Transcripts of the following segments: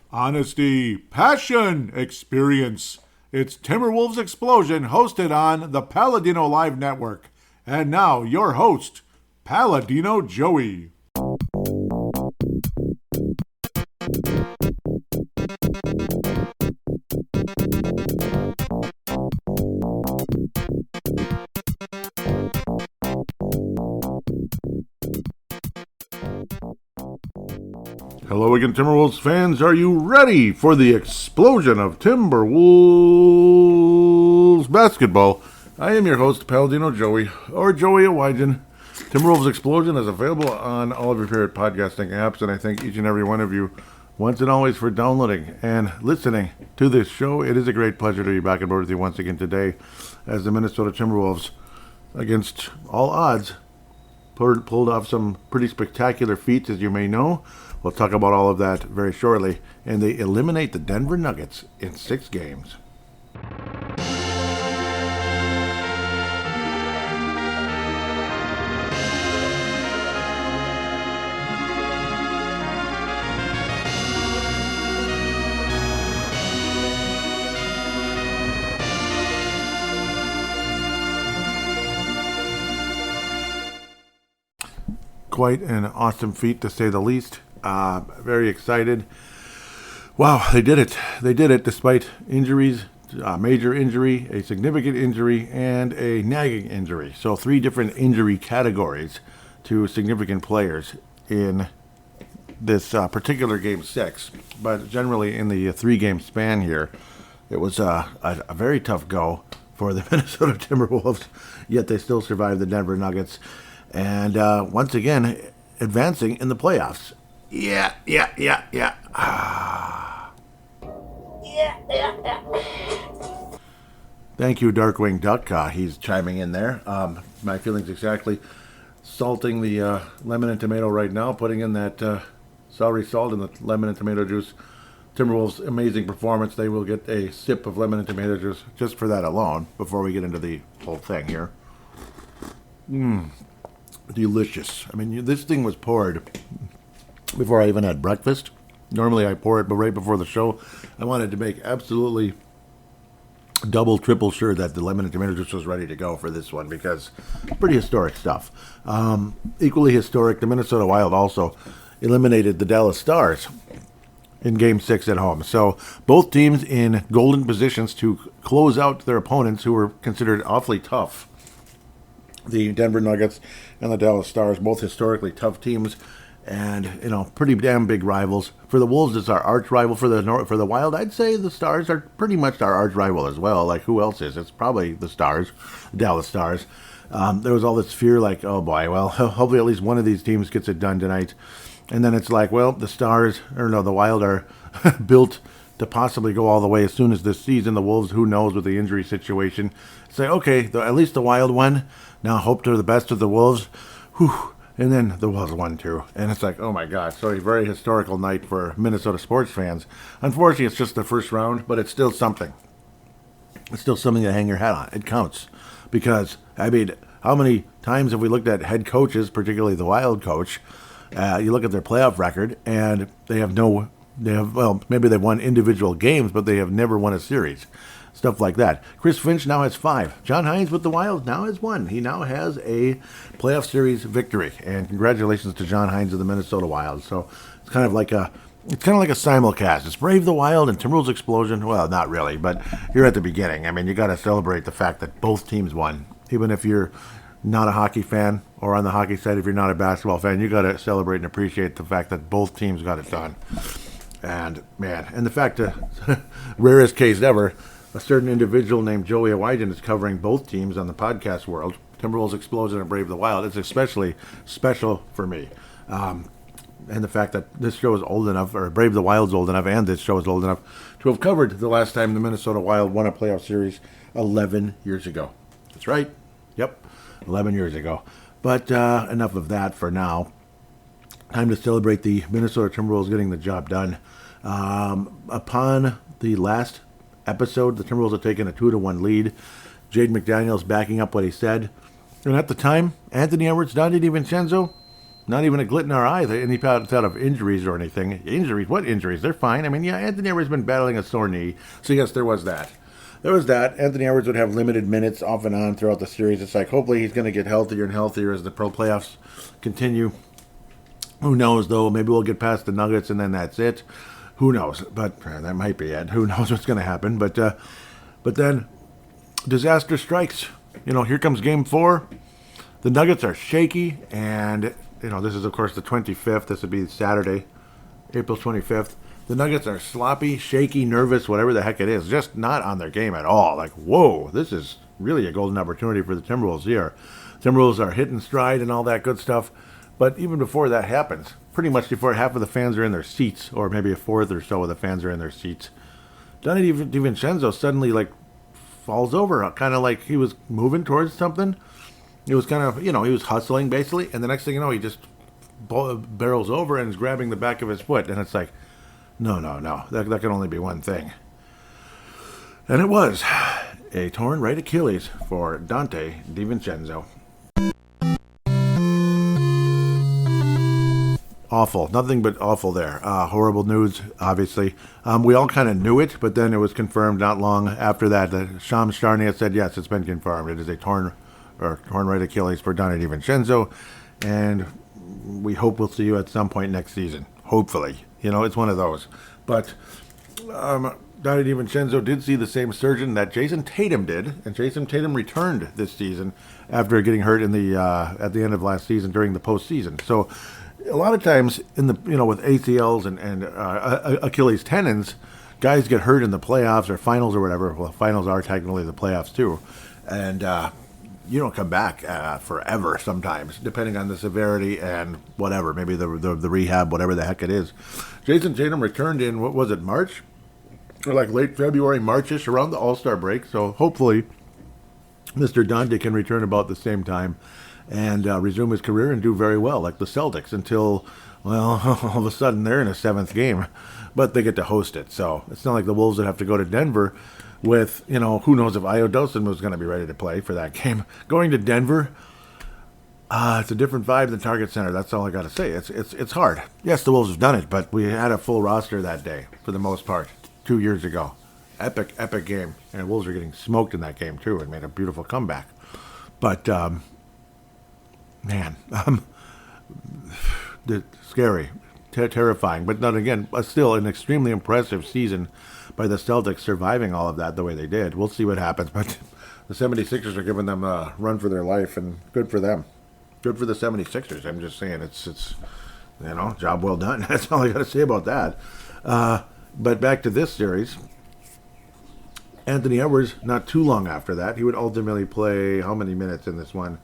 Honesty, passion, experience. It's Timberwolves Explosion, hosted on the Paladino Live Network. And now, your host, Paladino Joey. Hello again, Timberwolves fans. Are you ready for the explosion of Timberwolves basketball? I am your host, Paladino Joey, or Joey Awajan. Timberwolves Explosion is available on all of your favorite podcasting apps, and I thank each and every one of you once and always for downloading and listening to this show. It is a great pleasure to be back on board with you once again today as the Minnesota Timberwolves, against all odds, pulled off some pretty spectacular feats, as you may know. We'll talk about all of that very shortly. And they eliminate the Denver Nuggets in 6 games. Quite an awesome feat, to say the least. Very excited. Wow, they did it. They did it despite injuries, a major injury, a significant injury, and a nagging injury. So 3 different injury categories to significant players in this particular Game 6. But generally in the 3-game span here, it was a very tough go for the Minnesota Timberwolves, yet they still survived the Denver Nuggets. And once again, advancing in the playoffs. Yeah. Thank you, Darkwing Duck. He's chiming in there. My feelings exactly. Salting the lemon and tomato right now. Putting in that celery salt in the lemon and tomato juice. Timberwolves' amazing performance. They will get a sip of lemon and tomato juice just for that alone before we get into the whole thing here. Delicious. I mean, this thing was poured before I even had breakfast. Normally I pour it, but right before the show, I wanted to make absolutely double, triple sure that the lemon and tomato juice was ready to go for this one, because pretty historic stuff. Equally historic, the Minnesota Wild also eliminated the Dallas Stars in Game 6 at home. So both teams in golden positions to close out their opponents, who were considered awfully tough. The Denver Nuggets and the Dallas Stars, both historically tough teams, and pretty damn big rivals. For the Wolves, it's our arch rival. For the Wild, I'd say the Stars are pretty much our arch rival as well. Like, who else is? It's probably the Stars, Dallas Stars. There was all this fear, like, oh boy, well, hopefully at least one of these teams gets it done tonight. And then it's like, well, the Wild are built to possibly go all the way as soon as this season. The Wolves, who knows with the injury situation. Say, okay, at least the Wild won. Now hope to the best of the Wolves. Whew. And then the Wolves won too. And it's like, oh my God. So a very historical night for Minnesota sports fans. Unfortunately, it's just the first round, but it's still something. It's still something to hang your hat on. It counts. Because, I mean, how many times have we looked at head coaches, particularly the Wild coach? You look at their playoff record, and maybe they've won individual games, but they have never won a series. Stuff like that. Chris Finch now has 5. John Hines with the Wild now has 1. He now has a playoff series victory. And congratulations to John Hines of the Minnesota Wild. So it's kind of like a simulcast. It's Brave the Wild and Timberwolves Explosion. Well, not really, but you're at the beginning. I mean, you got to celebrate the fact that both teams won. Even if you're not a hockey fan, or on the hockey side, if you're not a basketball fan, you got to celebrate and appreciate the fact that both teams got it done. And man, and the fact that rarest case ever, a certain individual named Joey Awajan is covering both teams on the podcast world, Timberwolves Explosion and Brave the Wild. It's especially special for me. And the fact that this show is old enough, or Brave the Wild's old enough, and this show is old enough to have covered the last time the Minnesota Wild won a playoff series 11 years ago. That's right. Yep, 11 years ago. But enough of that for now. Time to celebrate the Minnesota Timberwolves getting the job done. Upon the last episode, the Timberwolves had taken a 2-1 lead. Jaden McDaniels backing up what he said. And at the time, Anthony Edwards, Donte DiVincenzo, Not even a glit in our eye. Any thought of injuries or anything. Injuries? What injuries? They're fine. I mean, yeah, Anthony Edwards has been battling a sore knee. So, yes, there was that. There was that. Anthony Edwards would have limited minutes off and on throughout the series. It's like, hopefully he's going to get healthier and healthier as the pro playoffs continue. Who knows, though? Maybe we'll get past the Nuggets and then that's it. Who knows? But that might be it. Who knows what's going to happen? But then disaster strikes. Here comes Game 4. The Nuggets are shaky, and this is of course the 25th. This would be Saturday, April 25th. The Nuggets are sloppy, shaky, nervous, whatever the heck it is, just not on their game at all. Like, whoa, this is really a golden opportunity for the Timberwolves here. Timberwolves are hitting stride and all that good stuff. But even before that happens, pretty much before half of the fans are in their seats, or maybe a fourth or so of the fans are in their seats, Donnie DiVincenzo suddenly falls over, kind of like he was moving towards something. It was kind of, he was hustling basically, and the next thing you know, he just barrels over and is grabbing the back of his foot, and it's like, no, that can only be one thing. And it was a torn right Achilles for Donte DiVincenzo. Awful. Nothing but awful there. Horrible news, obviously. We all kind of knew it, but then it was confirmed not long after that. Shams Charania said, yes, it's been confirmed. It is a torn right Achilles for Donte DiVincenzo, and we hope we'll see you at some point next season. Hopefully. It's one of those. But Donte DiVincenzo did see the same surgeon that Jason Tatum did, and Jason Tatum returned this season after getting hurt in the at the end of last season during the postseason. So a lot of times in the with ACLs and Achilles tendons, guys get hurt in the playoffs or finals or whatever. Well, finals are technically the playoffs too, and you don't come back forever sometimes, depending on the severity and whatever, maybe the rehab, whatever the heck it is. Jason Tatum returned in, what was it, March? Or late February, March-ish, around the All-Star break. So hopefully Mr. Donte can return about the same time and resume his career and do very well, like the Celtics, until, well, all of a sudden they're in a 7th game. But they get to host it. So it's not like the Wolves would have to go to Denver with, who knows if Iodosin was going to be ready to play for that game. Going to Denver, it's a different vibe than Target Center. That's all I got to say. It's hard. Yes, the Wolves have done it, but we had a full roster that day for the most part 2 years ago. Epic game. And the Wolves are getting smoked in that game too and made a beautiful comeback. But, scary, terrifying. But not again, still an extremely impressive season by the Celtics surviving all of that the way they did. We'll see what happens. But the 76ers are giving them a run for their life, and good for them. Good for the 76ers. I'm just saying it's job well done. That's all I got to say about that. But back to this series. Anthony Edwards, not too long after that, he would ultimately play how many minutes in this one?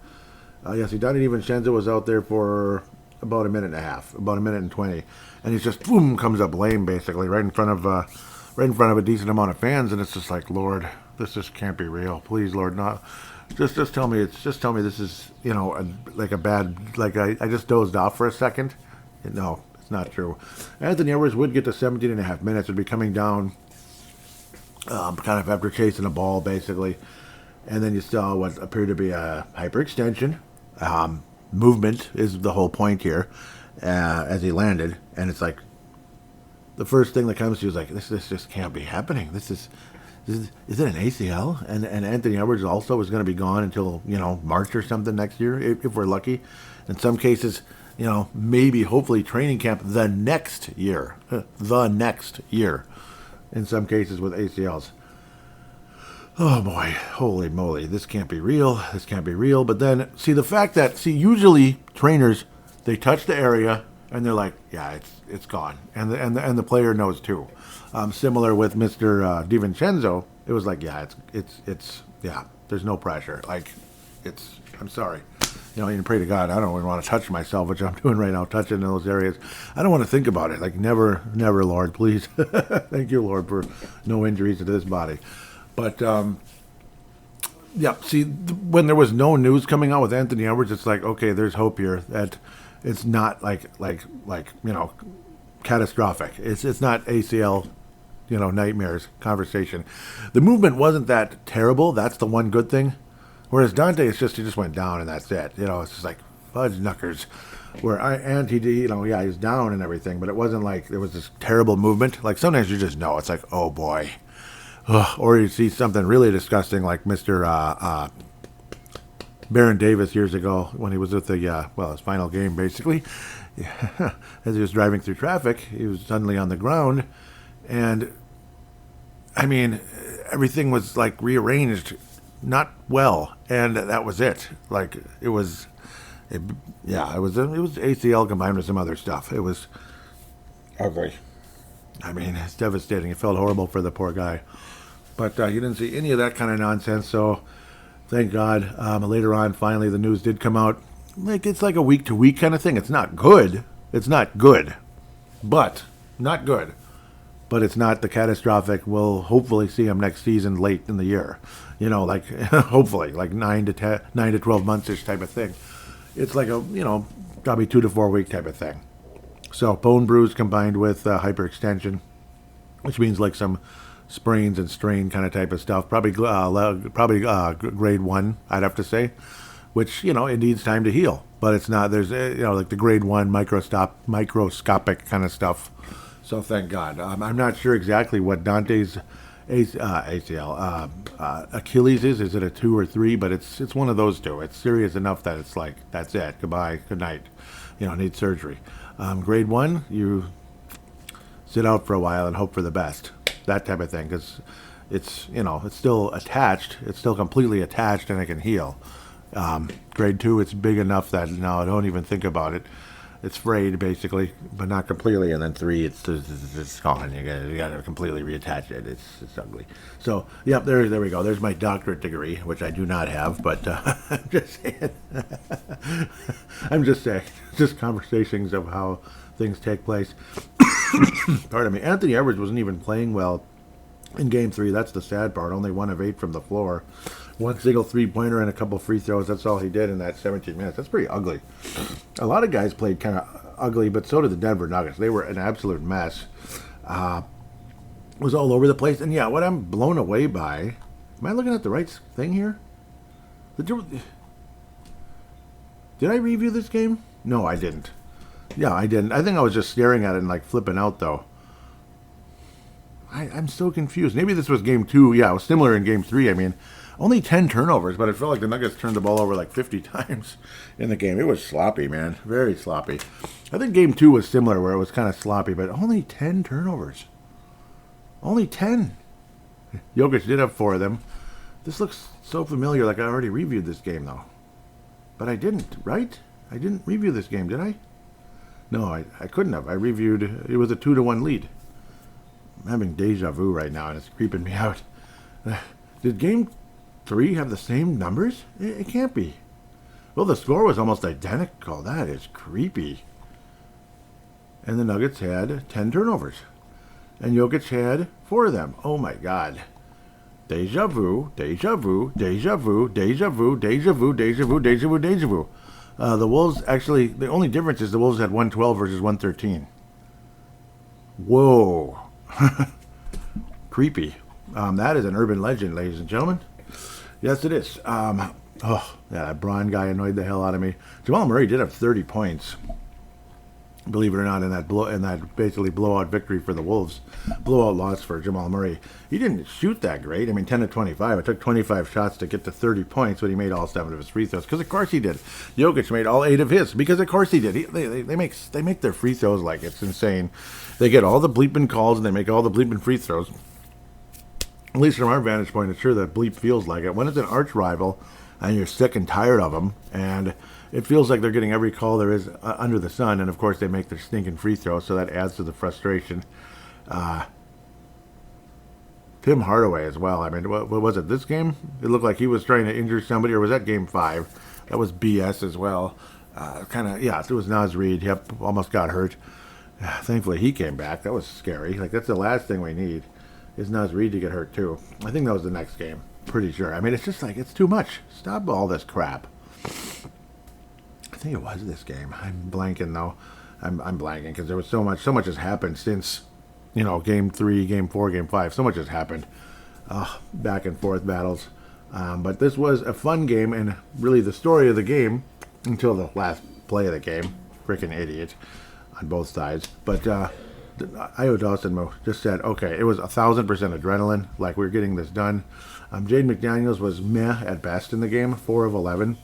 Donte DiVincenzo was out there for about a minute and a half, about a minute and 20, and he's just boom comes up lame basically right in front of a decent amount of fans, and it's just like, Lord, this just can't be real. Please, Lord, not. Just tell me this is a bad, I just dozed off for a second. No, it's not true. Anthony Edwards would get to 17 and a half minutes, would be coming down kind of after chasing a ball basically, and then you saw what appeared to be a hyperextension. Movement is the whole point here as he landed, and it's like the first thing that comes to you is like, this just can't be happening. Is it an ACL? And Anthony Edwards also is going to be gone until March or something next year if we're lucky. In some cases, maybe hopefully training camp the next year. In some cases with ACLs. Oh boy, holy moly, this can't be real. But then, the fact that, usually trainers, they touch the area and they're like, yeah, it's gone. And the player knows too. Similar with Mr. DiVincenzo, it was like, yeah, it's there's no pressure. I'm sorry. You pray to God, I don't even want to touch myself, which I'm doing right now, touching those areas. I don't want to think about it. Never, Lord, please. Thank you, Lord, for no injuries to this body. But, when there was no news coming out with Anthony Edwards, it's like, okay, there's hope here that it's not catastrophic. It's not ACL, nightmares conversation. The movement wasn't that terrible. That's the one good thing. Whereas Donte, he just went down and that's it. It's just like fudge knuckers. and he did, yeah, he's down and everything, but it wasn't like there was this terrible movement. Like sometimes you just know it's like, oh boy, ugh. Or you see something really disgusting like Mr. Baron Davis years ago when he was with his final game basically. As he was driving through traffic, he was suddenly on the ground, and I mean, everything was like rearranged, not well, and that was it. Like it was. It was ACL combined with some other stuff. It was ugly. I mean, it's devastating. It felt horrible for the poor guy. But you didn't see any of that kind of nonsense, so thank God. Later on, finally, the news did come out. Like it's like a week-to-week kind of thing. It's not good. It's not good. But, not good. But it's not the catastrophic. We'll hopefully see him next season late in the year. Like, hopefully, like 9 to 12 months-ish type of thing. It's like a, probably 2 to 4 week type of thing. So bone bruise combined with hyperextension, which means like some sprains and strain kind of type of stuff. Probably grade 1, I'd have to say, which, it needs time to heal. But it's not, there's, like the grade 1 microscopic kind of stuff. So thank God. I'm not sure exactly what Dante's ACL, Achilles is. Is it a 2 or 3? But it's one of those two. It's serious enough that it's like, that's it. Goodbye. Good night. Need surgery. Grade 1, you sit out for a while and hope for the best. That type of thing. Because it's still attached. It's still completely attached and it can heal. Grade 2, it's big enough that, no, don't even think about it. It's frayed, basically, but not completely. And then 3, it's gone. You got to completely reattach it. It's ugly. So, yep, there we go. There's my doctorate degree, which I do not have, but I'm just saying. I'm just saying. Just conversations of how things take place. Pardon me. Anthony Edwards wasn't even playing well in Game 3. That's the sad part. Only 1 of 8 from the floor. 1 single three-pointer and a couple free throws. That's all he did in that 17 minutes. That's pretty ugly. A lot of guys played kind of ugly, but so did the Denver Nuggets. They were an absolute mess. Was all over the place. And yeah, what I'm blown away by... Am I looking at the right thing here? Did I review this game? No, I didn't. Yeah, I didn't. I think I was just staring at it and like flipping out, though. I'm so confused. Maybe this was Game 2. Yeah, it was similar in Game 3. I mean... Only 10 turnovers, but it felt like the Nuggets turned the ball over like 50 times in the game. It was sloppy, man. Very sloppy. I think Game 2 was similar where it was kind of sloppy, but only 10 turnovers. Only 10. Jokic did have 4 of them. This looks so familiar, like I already reviewed this game, though. But I didn't, right? I didn't review this game, did I? No, I couldn't have. I reviewed, it was a 2-1 lead. I'm having deja vu right now, and it's creeping me out. Did Game 3 have the same numbers? It can't be. Well, the score was almost identical. That is creepy. And the Nuggets had 10 turnovers. And Jokic had 4 of them. Oh my God. Deja vu, deja vu, deja vu, deja vu, deja vu, deja vu, deja vu, deja vu. The Wolves actually, the only difference is the Wolves had 112 versus 113. Whoa. Creepy. That is an urban legend, ladies and gentlemen. Yes, it is. That Braun guy annoyed the hell out of me. Jamal Murray did have 30 points, believe it or not, in that basically blowout victory for the Wolves. Blowout loss for Jamal Murray. He didn't shoot that great. I mean, 10 to 25. It took 25 shots to get to 30 points, but he made all 7 of his free throws. Because of course he did. Jokic made all 8 of his. Because of course he did. They make their free throws like it's insane. They get all the bleeping calls and they make all the bleeping free throws. At least from our vantage point, it's sure that bleep feels like it. When it's an arch rival and you're sick and tired of them, and it feels like they're getting every call there is under the sun, and of course they make their stinking free throws, so that adds to the frustration. Tim Hardaway as well. I mean, what was it, this game? It looked like he was trying to injure somebody, or was that Game 5? That was BS as well. It was Naz Reid. Yep, almost got hurt. Thankfully he came back. That was scary. Like, that's the last thing we need. Is Naz Reid to get hurt too. I think that was the next game. Pretty sure. I mean, it's just like, it's too much. Stop all this crap. I think it was this game. I'm blanking though. I'm blanking because there was so much has happened since, Game 3, Game 4, Game 5. So much has happened. Back and forth battles. But this was a fun game, and really the story of the game, until the last play of the game, freaking idiot on both sides. But Io Dawson just said, okay, it was 1,000% adrenaline, like we're getting this done. Jaden McDaniels was meh at best in the game, 4 of 11.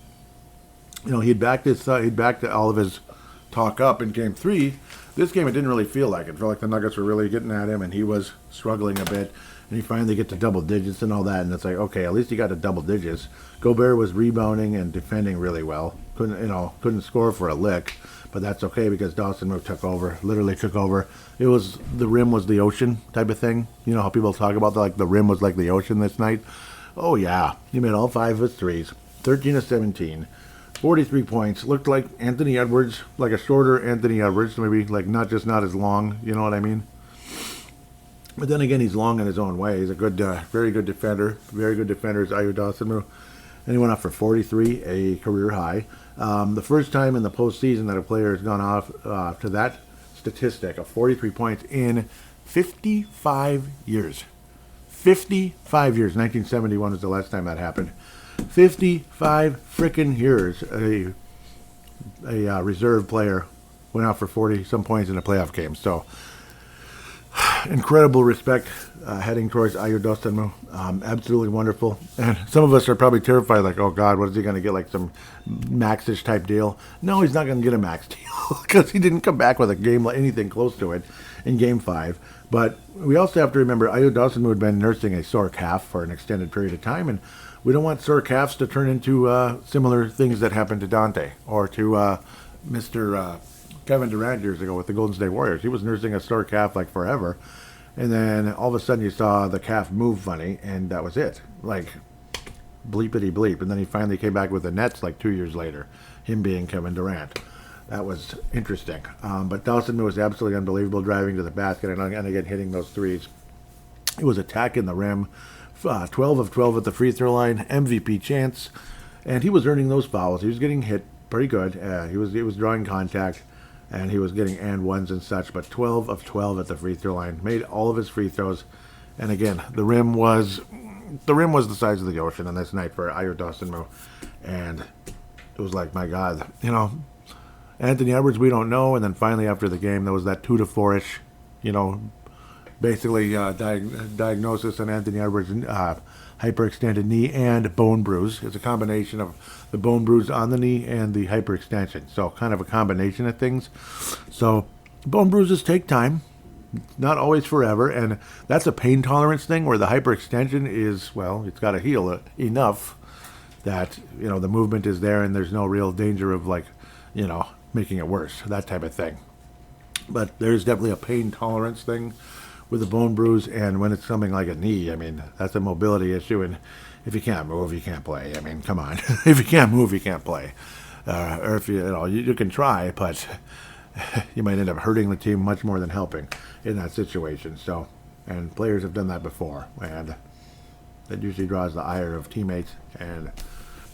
He'd backed all of his talk up in game 3. This game, it didn't really feel like it. It felt like the Nuggets were really getting at him, and he was struggling a bit. And he finally get to double digits and all that, and it's like, okay, at least he got to double digits. Gobert was rebounding and defending really well. Couldn't score for a lick, but that's okay because Dawson literally took over. It was the rim was the ocean type of thing. You know how people talk about the rim was like the ocean this night? Oh yeah, he made all 5 of his threes, 13 of 17. 43 points. Looked like Anthony Edwards, like a shorter Anthony Edwards, maybe not as long. You know what I mean? But then again, he's long in his own way. He's a good, very good defender. Very good defender is Io Dawson. And he went off for 43, a career high. The first time in the postseason that a player has gone off to that statistic of 43 points in 55 years. 55 years. 1971 was the last time that happened. 55 frickin' years a reserve player went out for 40-some points in a playoff game. So, incredible respect heading towards Io Dawson. Absolutely wonderful. And some of us are probably terrified, like, oh, God, what is he going to get, like some max-ish type deal? No, he's not going to get a max deal because he didn't come back with a game anything close to it in Game 5. But we also have to remember Io Dawson had been nursing a sore calf for an extended period of time, and we don't want sore calves to turn into similar things that happened to Dante or to Mr. Kevin Durant years ago with the Golden State Warriors. He was nursing a sore calf like forever, and then all of a sudden you saw the calf move funny, and that was it. Like, bleepity bleep. And then he finally came back with the Nets like 2 years later, him being Kevin Durant. That was interesting. But Dawson was absolutely unbelievable driving to the basket and again hitting those threes. He was attacking the rim. 12 of 12 at the free throw line, MVP chance, and he was earning those fouls. He was getting hit pretty good. He was drawing contact, and he was getting and ones and such. But 12 of 12 at the free throw line, made all of his free throws, and again the rim was the size of the ocean on this night for Io Dawson, and it was like, my God, Anthony Edwards we don't know, and then finally after the game there was that 2 to 4-ish, basically diagnosis on Anthony Edwards' hyperextended knee and bone bruise. It's a combination of the bone bruise on the knee and the hyperextension. So kind of a combination of things. So bone bruises take time, not always forever, and that's a pain tolerance thing where the hyperextension is, well, it's got to heal enough that, the movement is there and there's no real danger of making it worse, that type of thing. But there's definitely a pain tolerance thing with a bone bruise, and when it's something like a knee, that's a mobility issue, and if you can't move, you can't play. Come on. If you can't move, you can't play. Or if you can try, but you might end up hurting the team much more than helping in that situation. So, and players have done that before, and that usually draws the ire of teammates and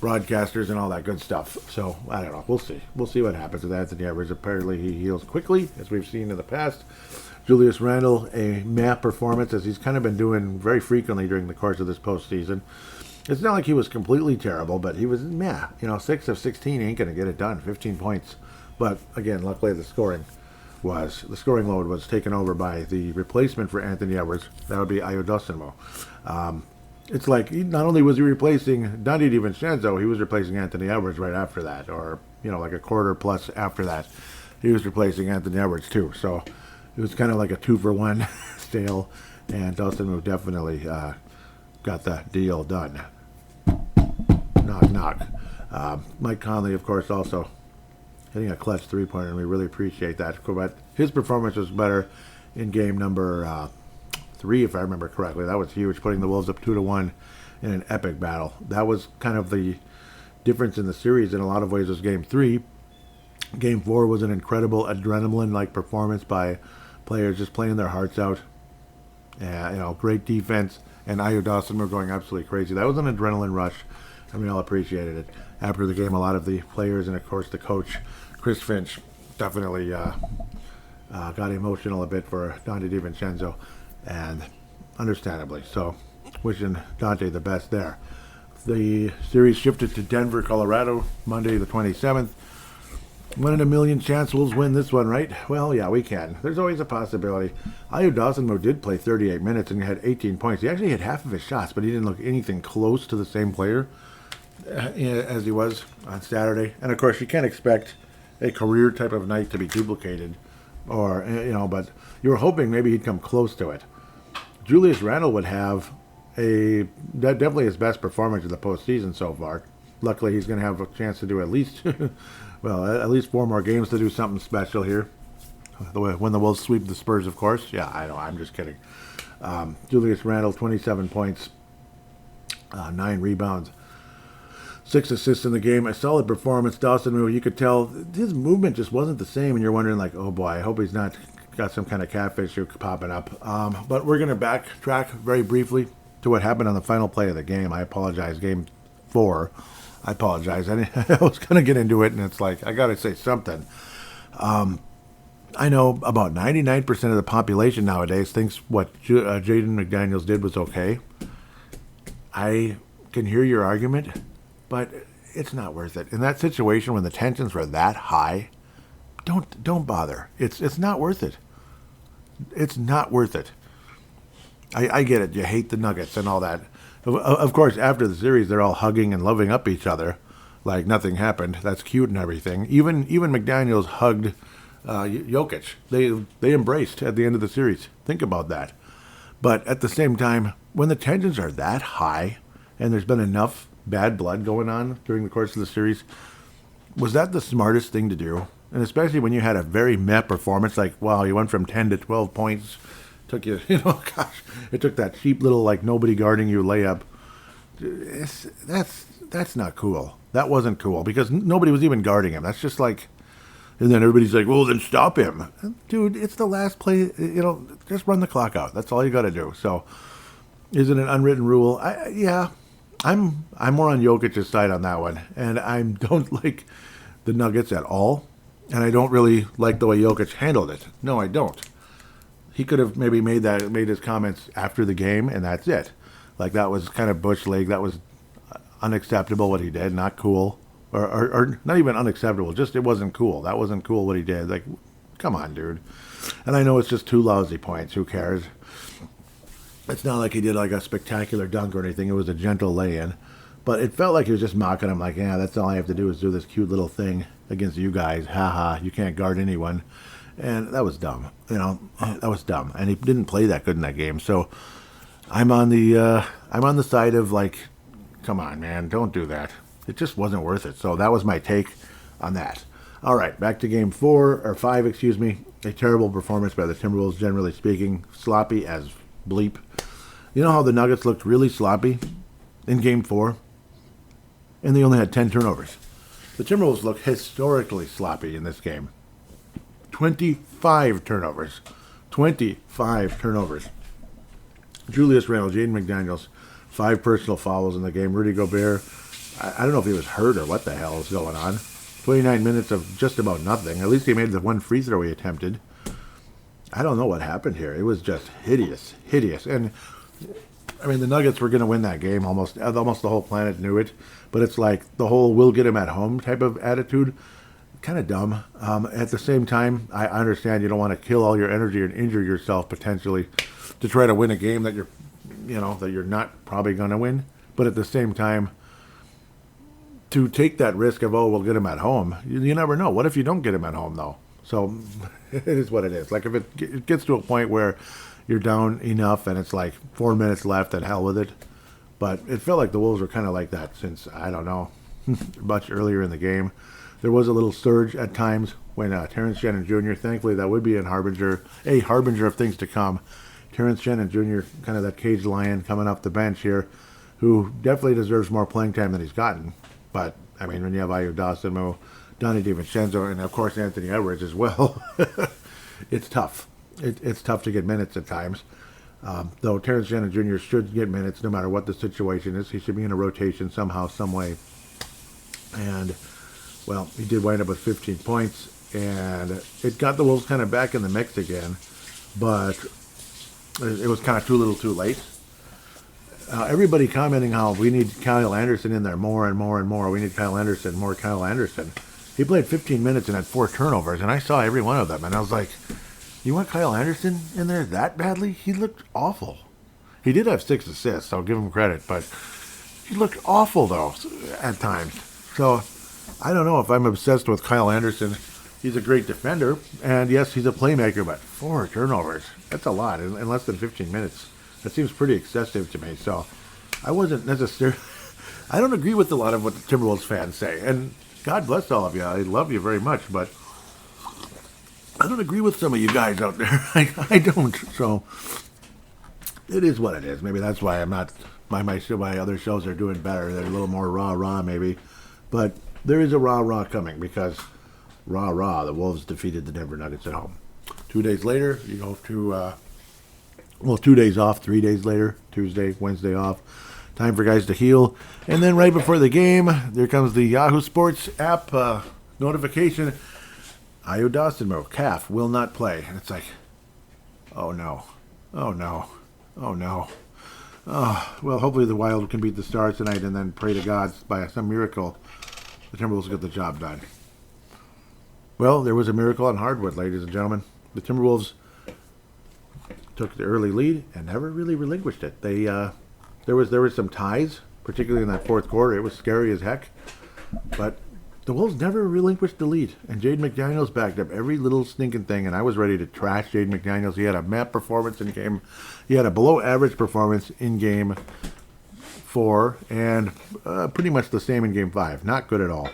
broadcasters and all that good stuff. So, I don't know. We'll see. We'll see what happens with Anthony Edwards. Apparently, he heals quickly, as we've seen in the past. Julius Randle, a meh performance, as he's kind of been doing very frequently during the course of this postseason. It's not like he was completely terrible, but he was meh. 6 of 16 ain't going to get it done. 15 points. But, again, luckily the scoring load was taken over by the replacement for Anthony Edwards. That would be Io Dawson. It's like, not only was he replacing Dante DiVincenzo, he was replacing Anthony Edwards right after that, or, like a quarter plus after that. He was replacing Anthony Edwards, too. So it was kind of like a 2-for-1 sale, and Dawson definitely got the deal done. Knock, knock. Mike Conley, of course, also hitting a clutch three-pointer, and we really appreciate that. But his performance was better in game number 3, if I remember correctly. That was huge, putting the Wolves up 2-1 in an epic battle. That was kind of the difference in the series in a lot of ways was game 3. Game 4 was an incredible adrenaline-like performance by players just playing their hearts out. Great defense, and Io Dawson were going absolutely crazy. That was an adrenaline rush, and we all appreciated it. After the game, a lot of the players and, of course, the coach, Chris Finch, definitely got emotional a bit for Dante DiVincenzo, and understandably so, wishing Dante the best there. The series shifted to Denver, Colorado, Monday the 27th. 1 in a million chance Wolves win this one, right? Well, yeah, we can. There's always a possibility. Ayo Dawson did play 38 minutes and had 18 points. He actually hit half of his shots, but he didn't look anything close to the same player as he was on Saturday. And of course, you can't expect a career type of night to be duplicated, or but you were hoping maybe he'd come close to it. Julius Randle would have definitely his best performance of the postseason so far. Luckily, he's going to have a chance to do at least, at least 4 more games to do something special here. When the Wolves sweep the Spurs, of course. Yeah, I know. I'm just kidding. Julius Randle, 27 points, 9 rebounds, 6 assists in the game. A solid performance. Dawson, you could tell his movement just wasn't the same, and you're wondering, like, oh boy, I hope he's not got some kind of catfish issue popping up. But we're going to backtrack very briefly to what happened on the final play of the game. I apologize. Game 4. I apologize. I was going to get into it, and it's like, I got to say something. I know about 99% of the population nowadays thinks what Jaden McDaniels did was okay. I can hear your argument, but it's not worth it. In that situation, when the tensions were that high, don't bother. It's not worth it. It's not worth it. I get it. You hate the Nuggets and all that. Of course, after the series, they're all hugging and loving up each other like nothing happened. That's cute and everything. Even McDaniels hugged Jokic. They embraced at the end of the series. Think about that. But at the same time, when the tensions are that high and there's been enough bad blood going on during the course of the series, was that the smartest thing to do? And especially when you had a very meh performance, like, wow, you went from 10 to 12 points. Took you, it took that cheap little, like, nobody guarding you layup. That's not cool. That wasn't cool because nobody was even guarding him. That's just like, and then everybody's like, well, then stop him. Dude, it's the last play, just run the clock out. That's all you got to do. So, is it an unwritten rule? I'm more on Jokic's side on that one. And I don't like the Nuggets at all. And I don't really like the way Jokic handled it. No, I don't. He could have maybe made his comments after the game, and that's it. Like, that was kind of bush league. That was unacceptable what he did. Not cool, or not even unacceptable. Just it wasn't cool. That wasn't cool what he did. Like, come on, dude. And I know it's just 2 lousy points. Who cares? It's not like he did like a spectacular dunk or anything. It was a gentle lay-in, but it felt like he was just mocking him. Like, yeah, that's all I have to do is do this cute little thing against you guys. Ha. You can't guard anyone. And that was dumb, That was dumb, and he didn't play that good in that game. So I'm on the side of, like, come on, man, don't do that. It just wasn't worth it. So that was my take on that. All right, back to game 5. Excuse me. A terrible performance by the Timberwolves, generally speaking, sloppy as bleep. You know how the Nuggets looked really sloppy in game 4, and they only had 10 turnovers. The Timberwolves look historically sloppy in this game. 25 turnovers. 25 turnovers. Julius Randle, Jaden McDaniels, 5 personal fouls in the game. Rudy Gobert, I don't know if he was hurt or what the hell is going on. 29 minutes of just about nothing. At least he made the 1 free throw he attempted. I don't know what happened here. It was just hideous. And, I mean, the Nuggets were going to win that game. Almost the whole planet knew it. But it's like the whole we'll get him at home type of attitude. Kind of dumb. At the same time, I understand you don't want to kill all your energy and injure yourself potentially to try to win a game that you're not probably going to win. But at the same time, to take that risk of, we'll get him at home, you never know. What if you don't get him at home, though? So it is what it is. Like, if it gets to a point where you're down enough and it's like 4 minutes left, and hell with it. But it felt like the Wolves were kind of like that since, I don't know, much earlier in the game. There was a little surge at times when Terrence Shannon Jr., thankfully that would be a harbinger of things to come. Terrence Shannon Jr., kind of that caged lion coming off the bench here, who definitely deserves more playing time than he's gotten. But, I mean, when you have Ayo Dawson, Donnie DiVincenzo, and of course Anthony Edwards as well, it's tough. It's tough to get minutes at times. Though Terrence Shannon Jr. should get minutes no matter what the situation is. He should be in a rotation somehow, some way. And, well, he did wind up with 15 points, and it got the Wolves kind of back in the mix again, but it was kind of too little too late. Everybody commenting how we need Kyle Anderson in there more and more and more. We need Kyle Anderson, more Kyle Anderson. He played 15 minutes and had 4 turnovers, and I saw every one of them, and I was like, you want Kyle Anderson in there that badly? He looked awful. He did have 6 assists, I'll give him credit, but he looked awful, though, at times. So, I don't know if I'm obsessed with Kyle Anderson. He's a great defender, and yes, he's a playmaker, but 4 turnovers, that's a lot in less than 15 minutes. That seems pretty excessive to me, so I wasn't necessarily... I don't agree with a lot of what the Timberwolves fans say, and God bless all of you. I love you very much, but I don't agree with some of you guys out there. I don't, so it is what it is. Maybe that's why I'm not... My other shows are doing better. They're a little more rah-rah, maybe. But there is a rah-rah coming because, rah-rah, the Wolves defeated the Denver Nuggets at home. 2 days later, you go to, 2 days off, 3 days later, Tuesday, Wednesday off. Time for guys to heal. And then right before the game, there comes the Yahoo Sports app notification. Ayo Dosunmu, calf, will not play. And it's like, oh no, oh no, oh no. Oh, well, hopefully the Wild can beat the Stars tonight and then pray to God by some miracle the Timberwolves get the job done. Well, there was a miracle on Hardwood, ladies and gentlemen. The Timberwolves took the early lead and never really relinquished it. There was some ties, particularly in that fourth quarter. It was scary as heck. But the Wolves never relinquished the lead. And Jaden McDaniels backed up every little stinking thing. And I was ready to trash Jaden McDaniels. He had a map performance in game. He had a below-average performance in game 4. And pretty much the same in game 5. Not good at all.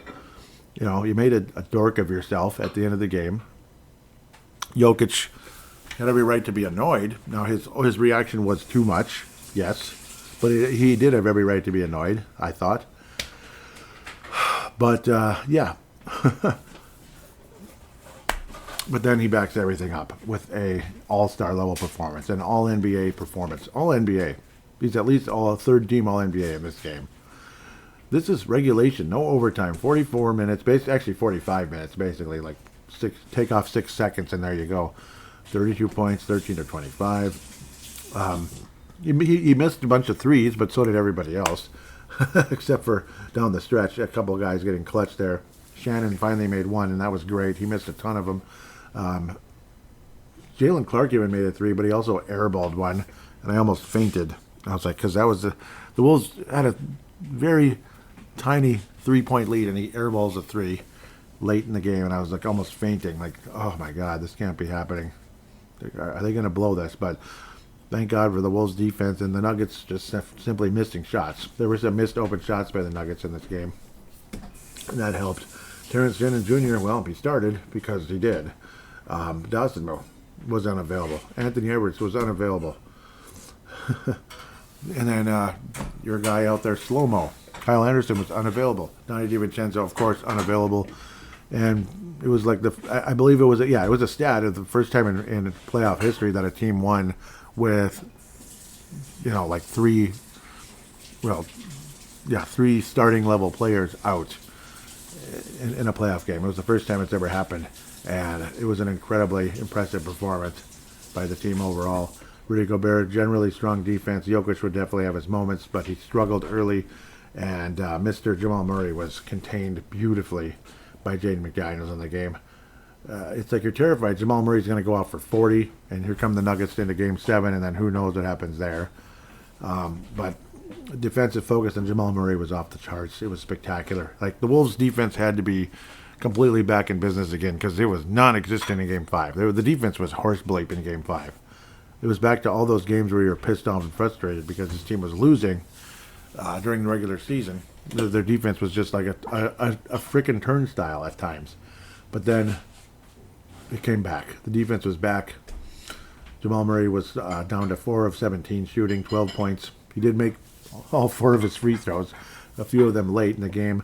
You know, you made a dork of yourself at the end of the game. Jokic had every right to be annoyed. Now, his reaction was too much. Yes. But he did have every right to be annoyed, I thought. But, yeah. But then he backs everything up with a all-star level performance, an all-NBA performance. All-NBA. He's at least third-team all-NBA in this game. This is regulation, no overtime. 44 minutes, actually 45 minutes, basically. Like, take off 6 seconds, and there you go. 32 points, 13 to 25. He missed a bunch of threes, but so did everybody else, except for down the stretch. A couple of guys getting clutch there. Shannon finally made one, and that was great. He missed a ton of them. Jalen Clark even made a 3, but he also airballed one, and I almost fainted. I was like, because that was the Wolves had a very tiny 3-point lead, and he airballs a 3 late in the game, and I was like almost fainting. Like, oh my God, this can't be happening. Are they going to blow this? But thank God for the Wolves' defense, and the Nuggets just simply missing shots. There were some missed open shots by the Nuggets in this game, and that helped. Terrence Shannon Jr., well, he started because he did. Dosunmu was unavailable. Anthony Edwards was unavailable. And then your guy out there, Slow-Mo. Kyle Anderson was unavailable. Donnie DiVincenzo, of course, unavailable. And it was like I believe it was a stat of the first time in playoff history that a team won with, like 3 starting level players out in a playoff game. It was the first time it's ever happened, and it was an incredibly impressive performance by the team overall. Rudy Gobert, generally strong defense. Jokic would definitely have his moments, but he struggled early, and Mr. Jamal Murray was contained beautifully by Jaden McDaniels in the game. It's like you're terrified. Jamal Murray's going to go out for 40, and here come the Nuggets into Game 7, and then who knows what happens there. But defensive focus on Jamal Murray was off the charts. It was spectacular. Like, the Wolves' defense had to be completely back in business again because it was non-existent in Game 5. The defense was horse bleep in Game 5. It was back to all those games where you were pissed off and frustrated because this team was losing during the regular season. Their defense was just like a freaking turnstile at times. But then it came back. The defense was back. Jamal Murray was down to 4 of 17 shooting, 12 points. He did make all 4 of his free throws, a few of them late in the game.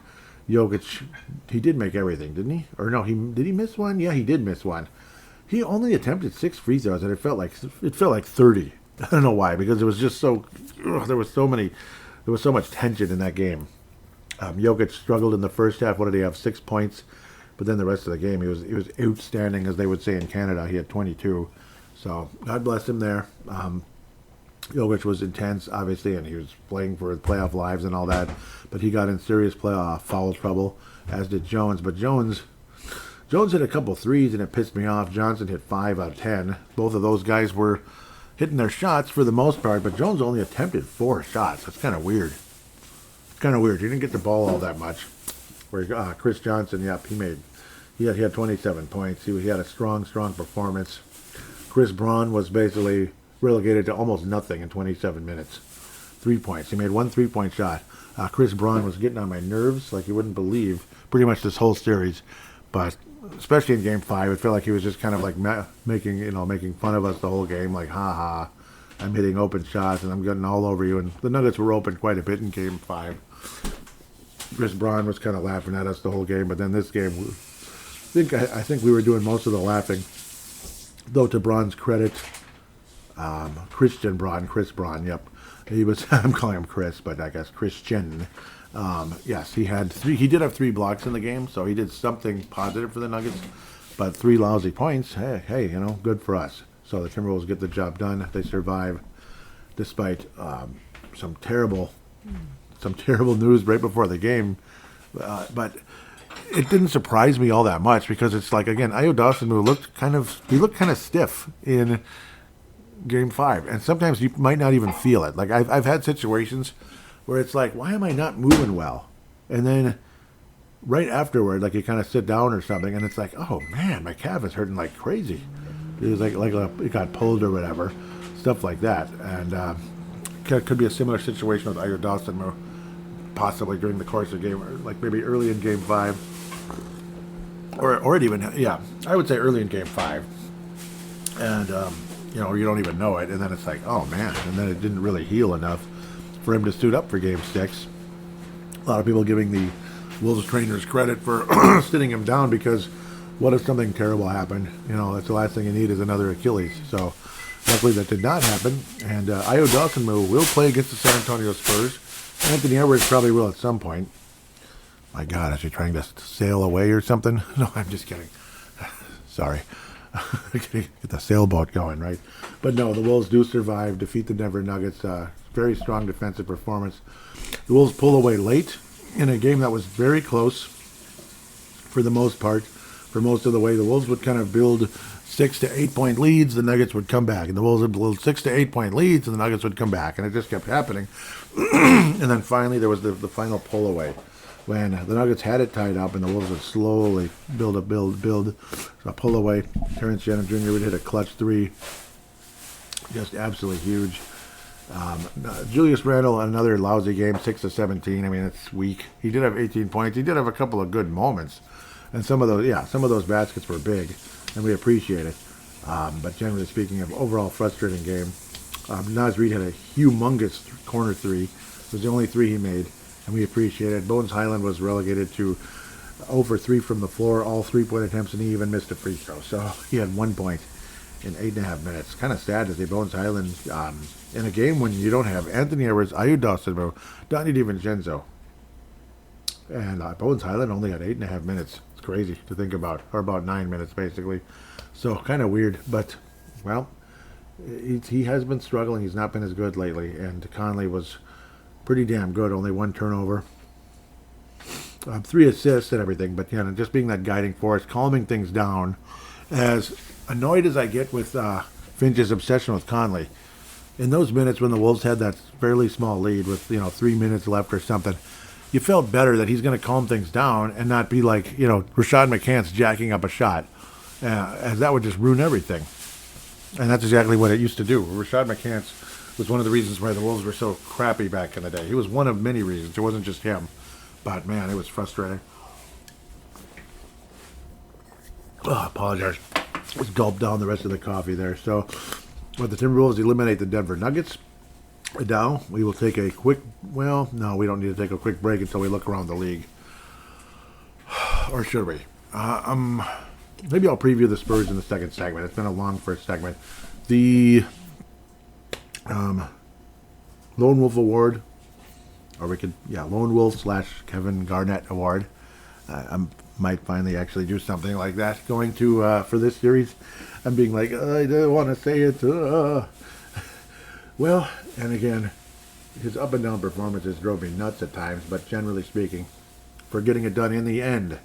Jokic, he did make everything, didn't he? Or no, did he miss one? Yeah, he did miss one. He only attempted 6 free throws, and it felt like 30. I don't know why, because it was just there was so much tension in that game. Jokic struggled in the first half. What did he have? 6 points, but then the rest of the game he was outstanding, as they would say in Canada. He had 22. So God bless him there. Jokic was intense, obviously, and he was playing for playoff lives and all that. But he got in serious foul trouble, as did Jones. But Jones hit a couple threes, and it pissed me off. Johnson hit 5 out of 10. Both of those guys were hitting their shots for the most part, but Jones only attempted 4 shots. That's kind of weird. Kind of weird. He didn't get the ball all that much. Where Chris Johnson, he had 27 points. He had a strong performance. Chris Braun was basically relegated to almost nothing in 27 minutes. 3 points. He made 1 3-point shot. Chris Braun was getting on my nerves like you wouldn't believe pretty much this whole series. But especially in Game 5, it felt like he was just kind of like making fun of us the whole game. Like, ha, I'm hitting open shots and I'm getting all over you. And the Nuggets were open quite a bit in Game 5. Chris Braun was kind of laughing at us the whole game. But then this game, I think we were doing most of the laughing. Though to Braun's credit, Chris Braun, yep. He was, I'm calling him Chris, but I guess Christian. Yes, he did have 3 blocks in the game, so he did something positive for the Nuggets. But 3 lousy points, hey, good for us. So the Timberwolves get the job done. They survive despite some terrible news right before the game. But it didn't surprise me all that much because it's like, again, Ayo Dosunmu looked kind of stiff in Game 5, and sometimes you might not even feel it. Like I've had situations where it's like, why am I not moving well? And then right afterward, like you kind of sit down or something, and it's like, oh man, my calf is hurting like crazy. It was like it got pulled or whatever, stuff like that. And could be a similar situation with Ayo Dosunmu, possibly during the course of game, or like maybe early in Game 5, or even I would say early in Game 5, and you don't even know it, and then it's like, oh man, and then it didn't really heal enough for him to suit up for Game 6. A lot of people giving the Wolves trainers credit for sitting him down because what if something terrible happened? That's the last thing you need is another Achilles. So luckily that did not happen, and Ayo Dosunmu will play against the San Antonio Spurs. Anthony Edwards probably will at some point. My God, is he trying to sail away or something? No, I'm just kidding. Sorry. Get the sailboat going, right? But no, the Wolves do survive, defeat the Denver Nuggets. Very strong defensive performance. The Wolves pull away late in a game that was very close for the most part. For most of the way, the Wolves would kind of build 6 to 8 point leads. The Nuggets would come back, and the Wolves would build 6 to 8 point leads, and the Nuggets would come back, and it just kept happening. And then finally, there was the final pull away when the Nuggets had it tied up, and the Wolves would slowly build. So pull away. Terrence Shannon Jr. would hit a clutch 3, just absolutely huge. Julius Randle, another lousy game, 6 to 17. I mean, it's weak. He did have 18 points. He did have a couple of good moments, and some of those baskets were big, and we appreciate it. But generally speaking, an overall frustrating game. Naz Reid had a humongous corner 3. It was the only 3 he made, and we appreciate it. Bones Highland was relegated to 0 for 3 from the floor, all 3-point attempts, and he even missed a free throw. So he had 1 point in 8.5 minutes. Kind of sad to see Bones Highland in a game when you don't have Anthony Edwards, Ayo Dosunmu, Donnie DiVincenzo, and Bones Highland only had 8.5 minutes. It's crazy to think about, or about 9 minutes basically. So kind of weird, but well, he has been struggling. He's not been as good lately, and Conley was pretty damn good. Only 1 turnover, 3 assists and everything, but just being that guiding force, calming things down. As annoyed as I get with Finch's obsession with Conley, in those minutes when the Wolves had that fairly small lead with 3 minutes left or something, you felt better that he's going to calm things down and not be like Rashad McCants jacking up a shot, as that would just ruin everything. And that's exactly what it used to do. Rashad McCants was one of the reasons why the Wolves were so crappy back in the day. He was one of many reasons. It wasn't just him. But, man, it was frustrating. Apologize. Just gulped down the rest of the coffee there. So, but the Timberwolves eliminate the Denver Nuggets. Now, we will take a quick... Well, no, we don't need to take a quick break until we look around the league. Or should we? Maybe I'll preview the Spurs in the second segment. It's been a long first segment. The Lone Wolf Award, or we could, Lone Wolf / Kevin Garnett Award. I might finally actually do something like that going to for this series. I'm being like, I don't want to say it. Well, and again, his up and down performances drove me nuts at times, but generally speaking, for getting it done in the end,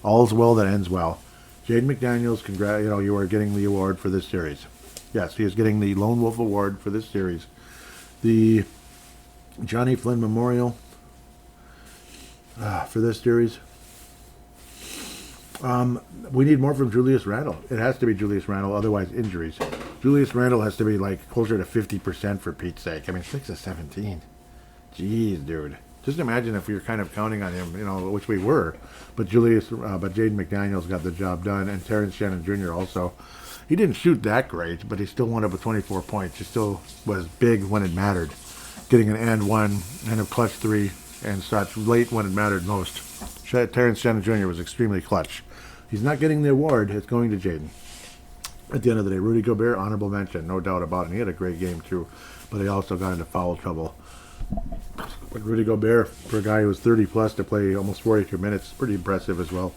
all's well that ends well. Jaden McDaniels, you are getting the award for this series. Yes, he is getting the Lone Wolf Award for this series. The Johnny Flynn Memorial for this series. We need more from Julius Randle. It has to be Julius Randle, otherwise injuries. Julius Randle has to be like closer to 50% for Pete's sake. I mean, 6 of 17. Jeez, dude. Just imagine if we were kind of counting on him, which we were. But Jaden McDaniels got the job done, and Terrence Shannon Jr. also. He didn't shoot that great, but he still wound up with 24 points. He still was big when it mattered, getting an and one and a clutch three and such late when it mattered most. Terrence Shannon Jr. was extremely clutch. He's not getting the award. It's going to Jaden. At the end of the day, Rudy Gobert, honorable mention, no doubt about it. And he had a great game, too. But he also got into foul trouble. But Rudy Gobert, for a guy who was 30-plus to play almost 42 minutes, pretty impressive as well.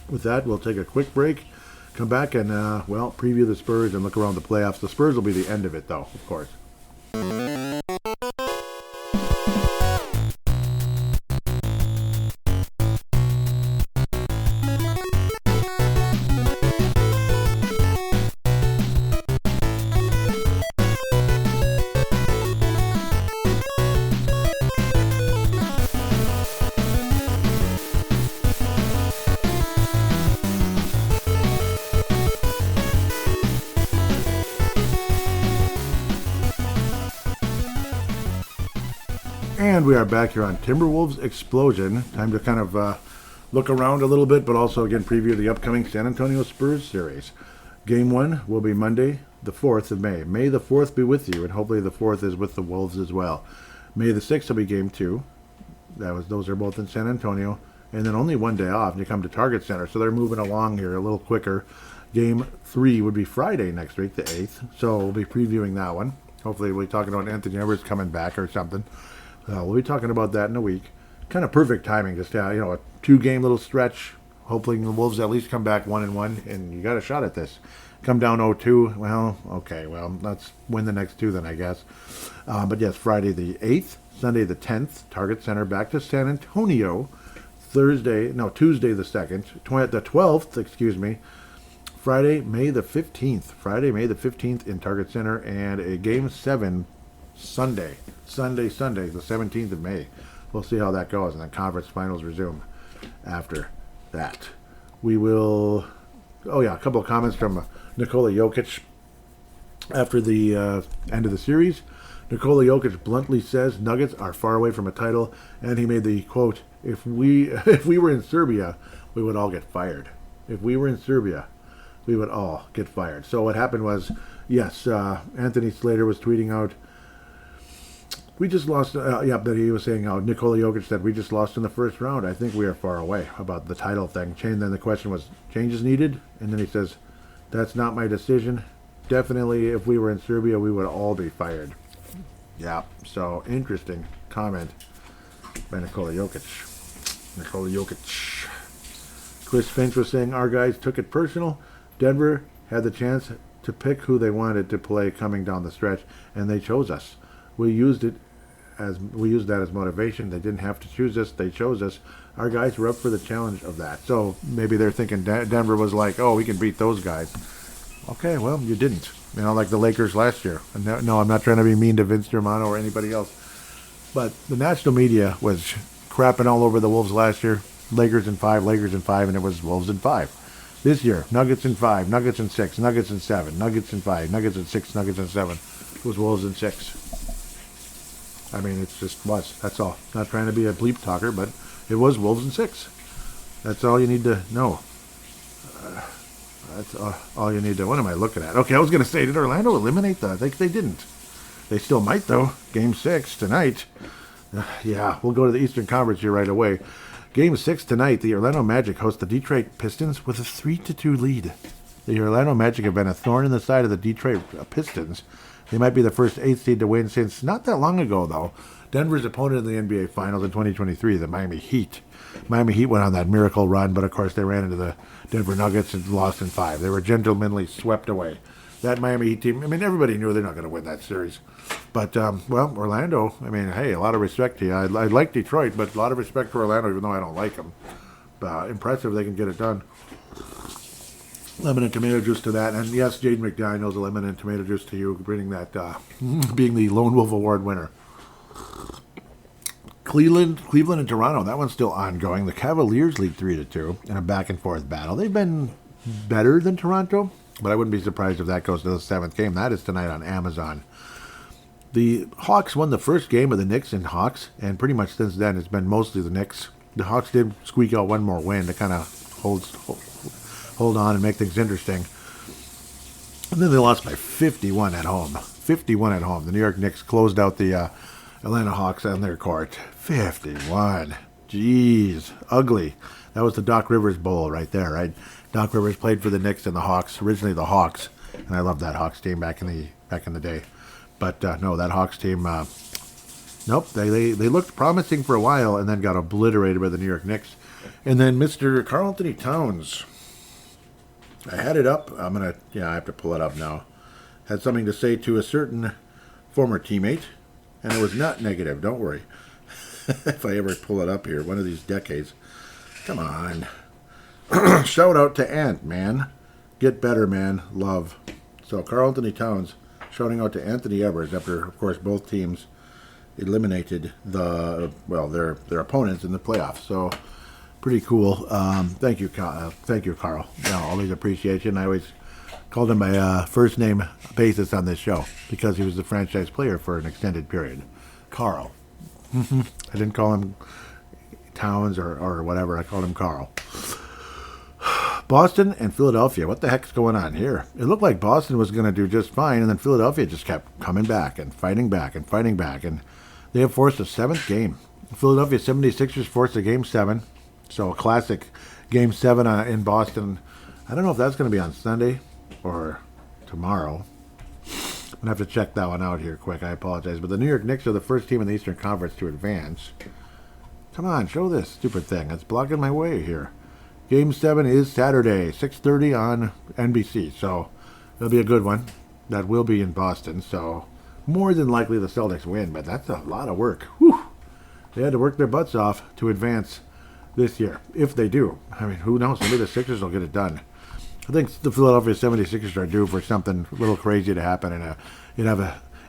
With that, we'll take a quick break, come back and, preview the Spurs and look around the playoffs. The Spurs will be the end of it, though, of course. And we are back here on Timberwolves Explosion. Time to kind of look around a little bit, but also, again, preview the upcoming San Antonio Spurs series. Game 1 will be Monday, the 4th of May. May the 4th be with you, and hopefully the 4th is with the Wolves as well. May the 6th will be Game 2. Those are both in San Antonio. And then only one day off, and you come to Target Center. So they're moving along here a little quicker. Game 3 would be Friday next week, the 8th. So we'll be previewing that one. Hopefully we'll be talking about Anthony Edwards coming back or something. We'll be talking about that in a week. Kind of perfect timing, just a 2-game little stretch. Hopefully the Wolves at least come back 1-1, and you got a shot at this. Come down 0-2, well, okay, let's win the next 2 then, I guess. But yes, Friday the 8th, Sunday the 10th, Target Center, back to San Antonio. Tuesday the 2nd, the 12th, Friday, May the 15th in Target Center, and a Game 7 Sunday, the 17th of May. We'll see how that goes, and then conference finals resume after that. We will, a couple of comments from Nikola Jokic after the end of the series. Nikola Jokic bluntly says Nuggets are far away from a title, and he made the quote, if we were in Serbia, we would all get fired. If we were in Serbia, we would all get fired. So what happened was, yes, Anthony Slater was tweeting out, we just lost, that he was saying, Nikola Jokic said, we just lost in the first round. I think we are far away about the title thing. And then the question was, changes needed? And then he says, that's not my decision. Definitely, if we were in Serbia, we would all be fired. Yeah, so interesting comment by Nikola Jokic. Chris Finch was saying, our guys took it personal. Denver had the chance to pick who they wanted to play coming down the stretch, and they chose us. We used that as motivation. They didn't have to choose us. They chose us. Our guys were up for the challenge of that. So maybe they're thinking Denver was like, we can beat those guys. Okay, well, you didn't. Like the Lakers last year. And no, I'm not trying to be mean to Vince Germano or anybody else. But the national media was crapping all over the Wolves last year. Lakers in 5, and it was Wolves in 5. This year, Nuggets in 5, Nuggets in 6, Nuggets in 7, Nuggets in 5, Nuggets in 6, Nuggets in 7. It was Wolves in 6. I mean, it just was. That's all. Not trying to be a bleep talker, but it was Wolves in 6. That's all you need to know. That's all you need to... What am I looking at? Okay, I was going to say, did Orlando eliminate the... I think they didn't. They still might, though. Game 6 tonight. Yeah, we'll go to the Eastern Conference here right away. Game 6 tonight, the Orlando Magic host the Detroit Pistons with a 3-2 lead. The Orlando Magic have been a thorn in the side of the Detroit Pistons. They might be the first 8th seed to win since not that long ago, though. Denver's opponent in the NBA Finals in 2023, the Miami Heat. Miami Heat went on that miracle run, but of course they ran into the Denver Nuggets and lost in 5. They were gentlemanly swept away. that Miami Heat team, I mean, everybody knew they're not going to win that series. But, well, Orlando, I mean, hey, a lot of respect to you. I like Detroit, but a lot of respect for Orlando, even though I don't like them. Impressive they can get it done. Lemon and tomato juice to that. And yes, Jaden McDaniels, a lemon and tomato juice to you, bringing that, being the Lone Wolf Award winner. Cleveland and Toronto, that one's still ongoing. The Cavaliers lead 3-2 in a back-and-forth battle. They've been better than Toronto, but I wouldn't be surprised if that goes to the 7th game. That is tonight on Amazon. The Hawks won the first game of the Knicks and Hawks, and pretty much since then it's been mostly the Knicks. The Hawks did squeak out one more win to kind of hold on and make things interesting. And then they lost by 51 at home. 51 at home. The New York Knicks closed out the Atlanta Hawks on their court. 51. Jeez. Ugly. That was the Doc Rivers Bowl right there, right? Doc Rivers played for the Knicks and the Hawks. Originally the Hawks. And I loved that Hawks team back in the day. But no, that Hawks team, nope, they looked promising for a while and then got obliterated by the New York Knicks. And then Mr. Karl-Anthony Towns. I had it up. I have to pull it up now. Had something to say to a certain former teammate, and it was not negative. Don't worry. If I ever pull it up here, one of these decades. Come on. Shout out to Ant, man. Get better, man. Love. So Karl-Anthony Towns shouting out to Anthony Edwards after, of course, both teams eliminated their opponents in the playoffs. So pretty cool. Thank you, Carl. Always appreciate you. And I always called him by first name basis on this show because he was the franchise player for an extended period. Carl. I didn't call him Towns or whatever. I called him Carl. Boston and Philadelphia. What the heck's going on here? It looked like Boston was going to do just fine, and then Philadelphia just kept coming back and fighting back and fighting back, and they have forced a 7th game. Philadelphia 76ers forced a Game 7, so a classic Game 7 in Boston. I don't know if that's going to be on Sunday or tomorrow. I'm going to have to check that one out here quick. I apologize. But the New York Knicks are the first team in the Eastern Conference to advance. Come on, show this stupid thing. It's blocking my way here. Game 7 is Saturday, 6:30 on NBC. So it'll be a good one. That will be in Boston. So more than likely the Celtics win. But that's a lot of work. Whew. They had to work their butts off to advance this year. If they do. I mean, who knows? Maybe the Sixers will get it done. I think the Philadelphia 76ers are due for something a little crazy to happen. And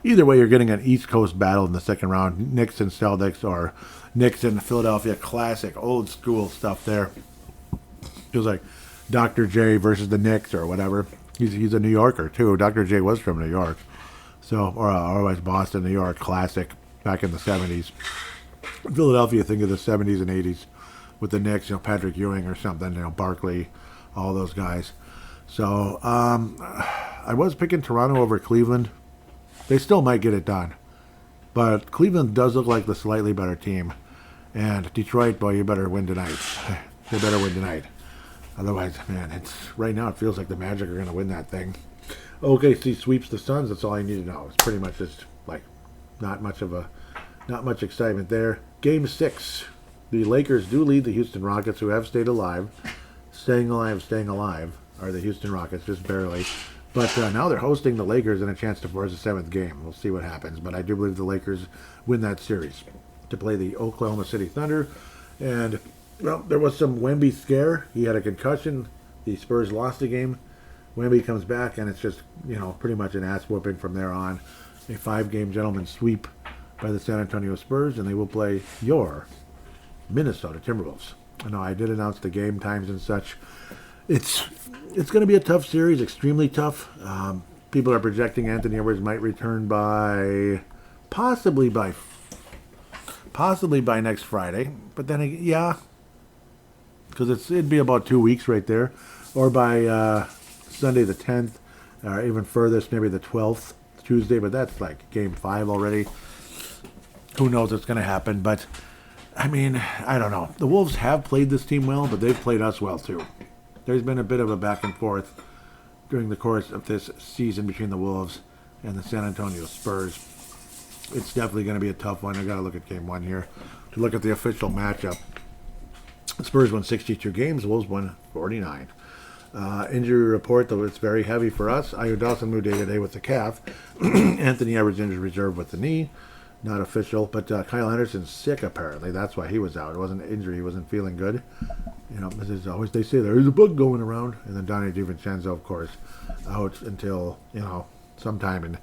either way, you're getting an East Coast battle in the second round. Knicks and Celtics or Knicks and Philadelphia. Classic, old school stuff there. Feels like Dr. J versus the Knicks or whatever. He's a New Yorker, too. Dr. J was from New York. So, or otherwise Boston, New York, classic back in the 70s. Philadelphia, think of the 70s and 80s with the Knicks, Patrick Ewing or something, Barkley, all those guys. So, I was picking Toronto over Cleveland. They still might get it done. But Cleveland does look like the slightly better team. And Detroit, boy, you better win tonight. They better win tonight. Otherwise, man, right now it feels like the Magic are going to win that thing. OKC sweeps the Suns. That's all I need to know. It's pretty much just like not much excitement there. Game 6. The Lakers do lead the Houston Rockets, who have stayed alive. Staying alive are the Houston Rockets, just barely. But now they're hosting the Lakers and a chance to force a 7th game. We'll see what happens. But I do believe the Lakers win that series to play the Oklahoma City Thunder. And, well, there was some Wemby scare. He had a concussion. The Spurs lost the game. Wemby comes back, and it's just, pretty much an ass-whooping from there on. A 5-game gentleman sweep by the San Antonio Spurs, and they will play your Minnesota Timberwolves. I know I did announce the game times and such. It's going to be a tough series, extremely tough. People are projecting Anthony Edwards might return possibly by next Friday. But then, yeah, because it'd be about 2 weeks right there, or by Sunday the 10th, or even furthest, maybe the 12th, Tuesday. But that's like Game 5 already. Who knows what's going to happen? But I mean, I don't know. The Wolves have played this team well, but they've played us well too. There's been a bit of a back and forth during the course of this season between the Wolves and the San Antonio Spurs. It's definitely going to be a tough one. I got to look at Game 1 here to look at the official matchup. The Spurs won 62 games. The Wolves won 49. Injury report, though it's very heavy for us. Io Dawson moved day-to-day with the calf. Anthony Edwards injured reserve with the knee. Not official, but Kyle Anderson's sick apparently. That's why he was out. It wasn't an injury. He wasn't feeling good. You know, this is always, they say there is a bug going around. And then Donnie DiVincenzo, of course, out until, you know, sometime in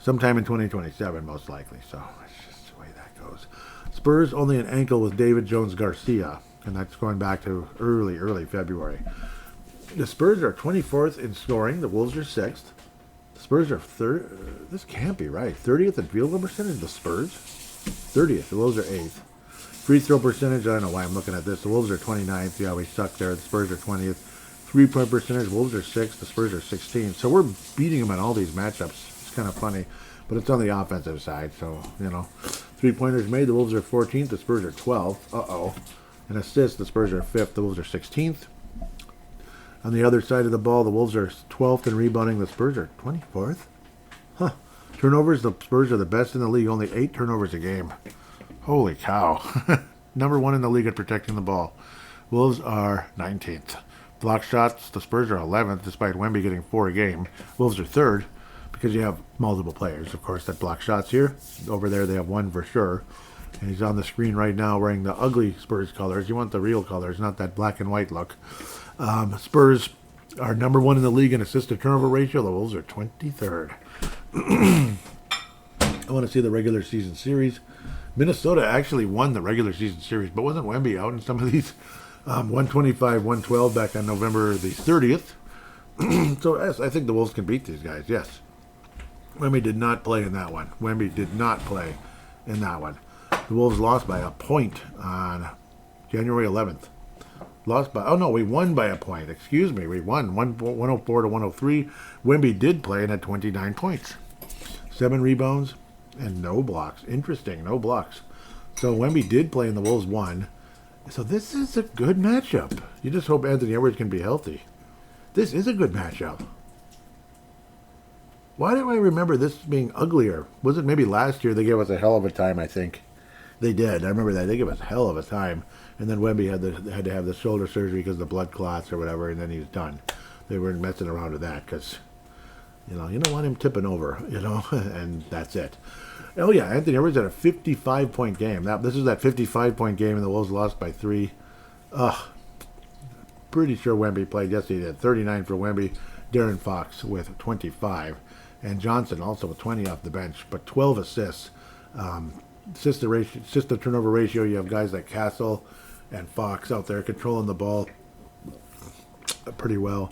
2027 most likely. So that's just the way that goes. Spurs only an ankle with David Jones Garcia, and that's going back to early February. The Spurs are 24th in scoring. The Wolves are 6th. Spurs are third. This can't be right. 30th in field goal percentage. The Spurs 30th. The Wolves are 8th. Free throw percentage. I don't know why I'm looking at this. The Wolves are 29th. Yeah, we suck there. The Spurs are 20th. 3-point percentage. Wolves are 6th. The Spurs are 16th. So we're beating them in all these matchups. It's kind of funny, but it's on the offensive side. So you know, 3-pointers made. The Wolves are 14th. The Spurs are 12th. And assists. The Spurs are 5th. The Wolves are 16th. On the other side of the ball, the Wolves are 12th in rebounding. The Spurs are 24th. Huh. Turnovers, the Spurs are the best in the league. Only 8 turnovers a game. Holy cow. Number 1 in the league at protecting the ball. Wolves are 19th. Block shots, the Spurs are 11th, despite Wemby getting 4 a game. Wolves are 3rd, because you have multiple players, of course, that block shots here. Over there, they have 1 for sure. And he's on the screen right now wearing the ugly Spurs colors. You want the real colors, not that black and white look. Spurs are number 1 in the league in assist to turnover ratio. The Wolves are 23rd. I want to see the regular season series. Minnesota actually won the regular season series, but wasn't Wemby out in some of these? 125-112 back on November the 30th. So yes, I think the Wolves can beat these guys, yes. Wemby did not play in that one. The Wolves lost by a point on January 11th. We won by a point. Excuse me. We won 104 to 103. Wemby did play and had 29 points. 7 rebounds and no blocks. Interesting, no blocks. So Wemby did play and the Wolves won. So this is a good matchup. You just hope Anthony Edwards can be healthy. This is a good matchup. Why do I remember this being uglier? Was it maybe last year they gave us a hell of a time, I think. They did. I remember that. They gave us a hell of a time. And then Wemby had to have the shoulder surgery because of the blood clots or whatever, and then he was done. They weren't messing around with that because, you don't want him tipping over, and that's it. Oh, yeah, Anthony Edwards had a 55-point game. This is that 55-point game, and the Wolves lost by 3. Pretty sure Wemby played. Yes, he did. 39 for Wemby. Darren Fox with 25. And Johnson also with 20 off the bench, but 12 assists. Assist to turnover ratio, you have guys like Castle and Fox out there controlling the ball pretty well.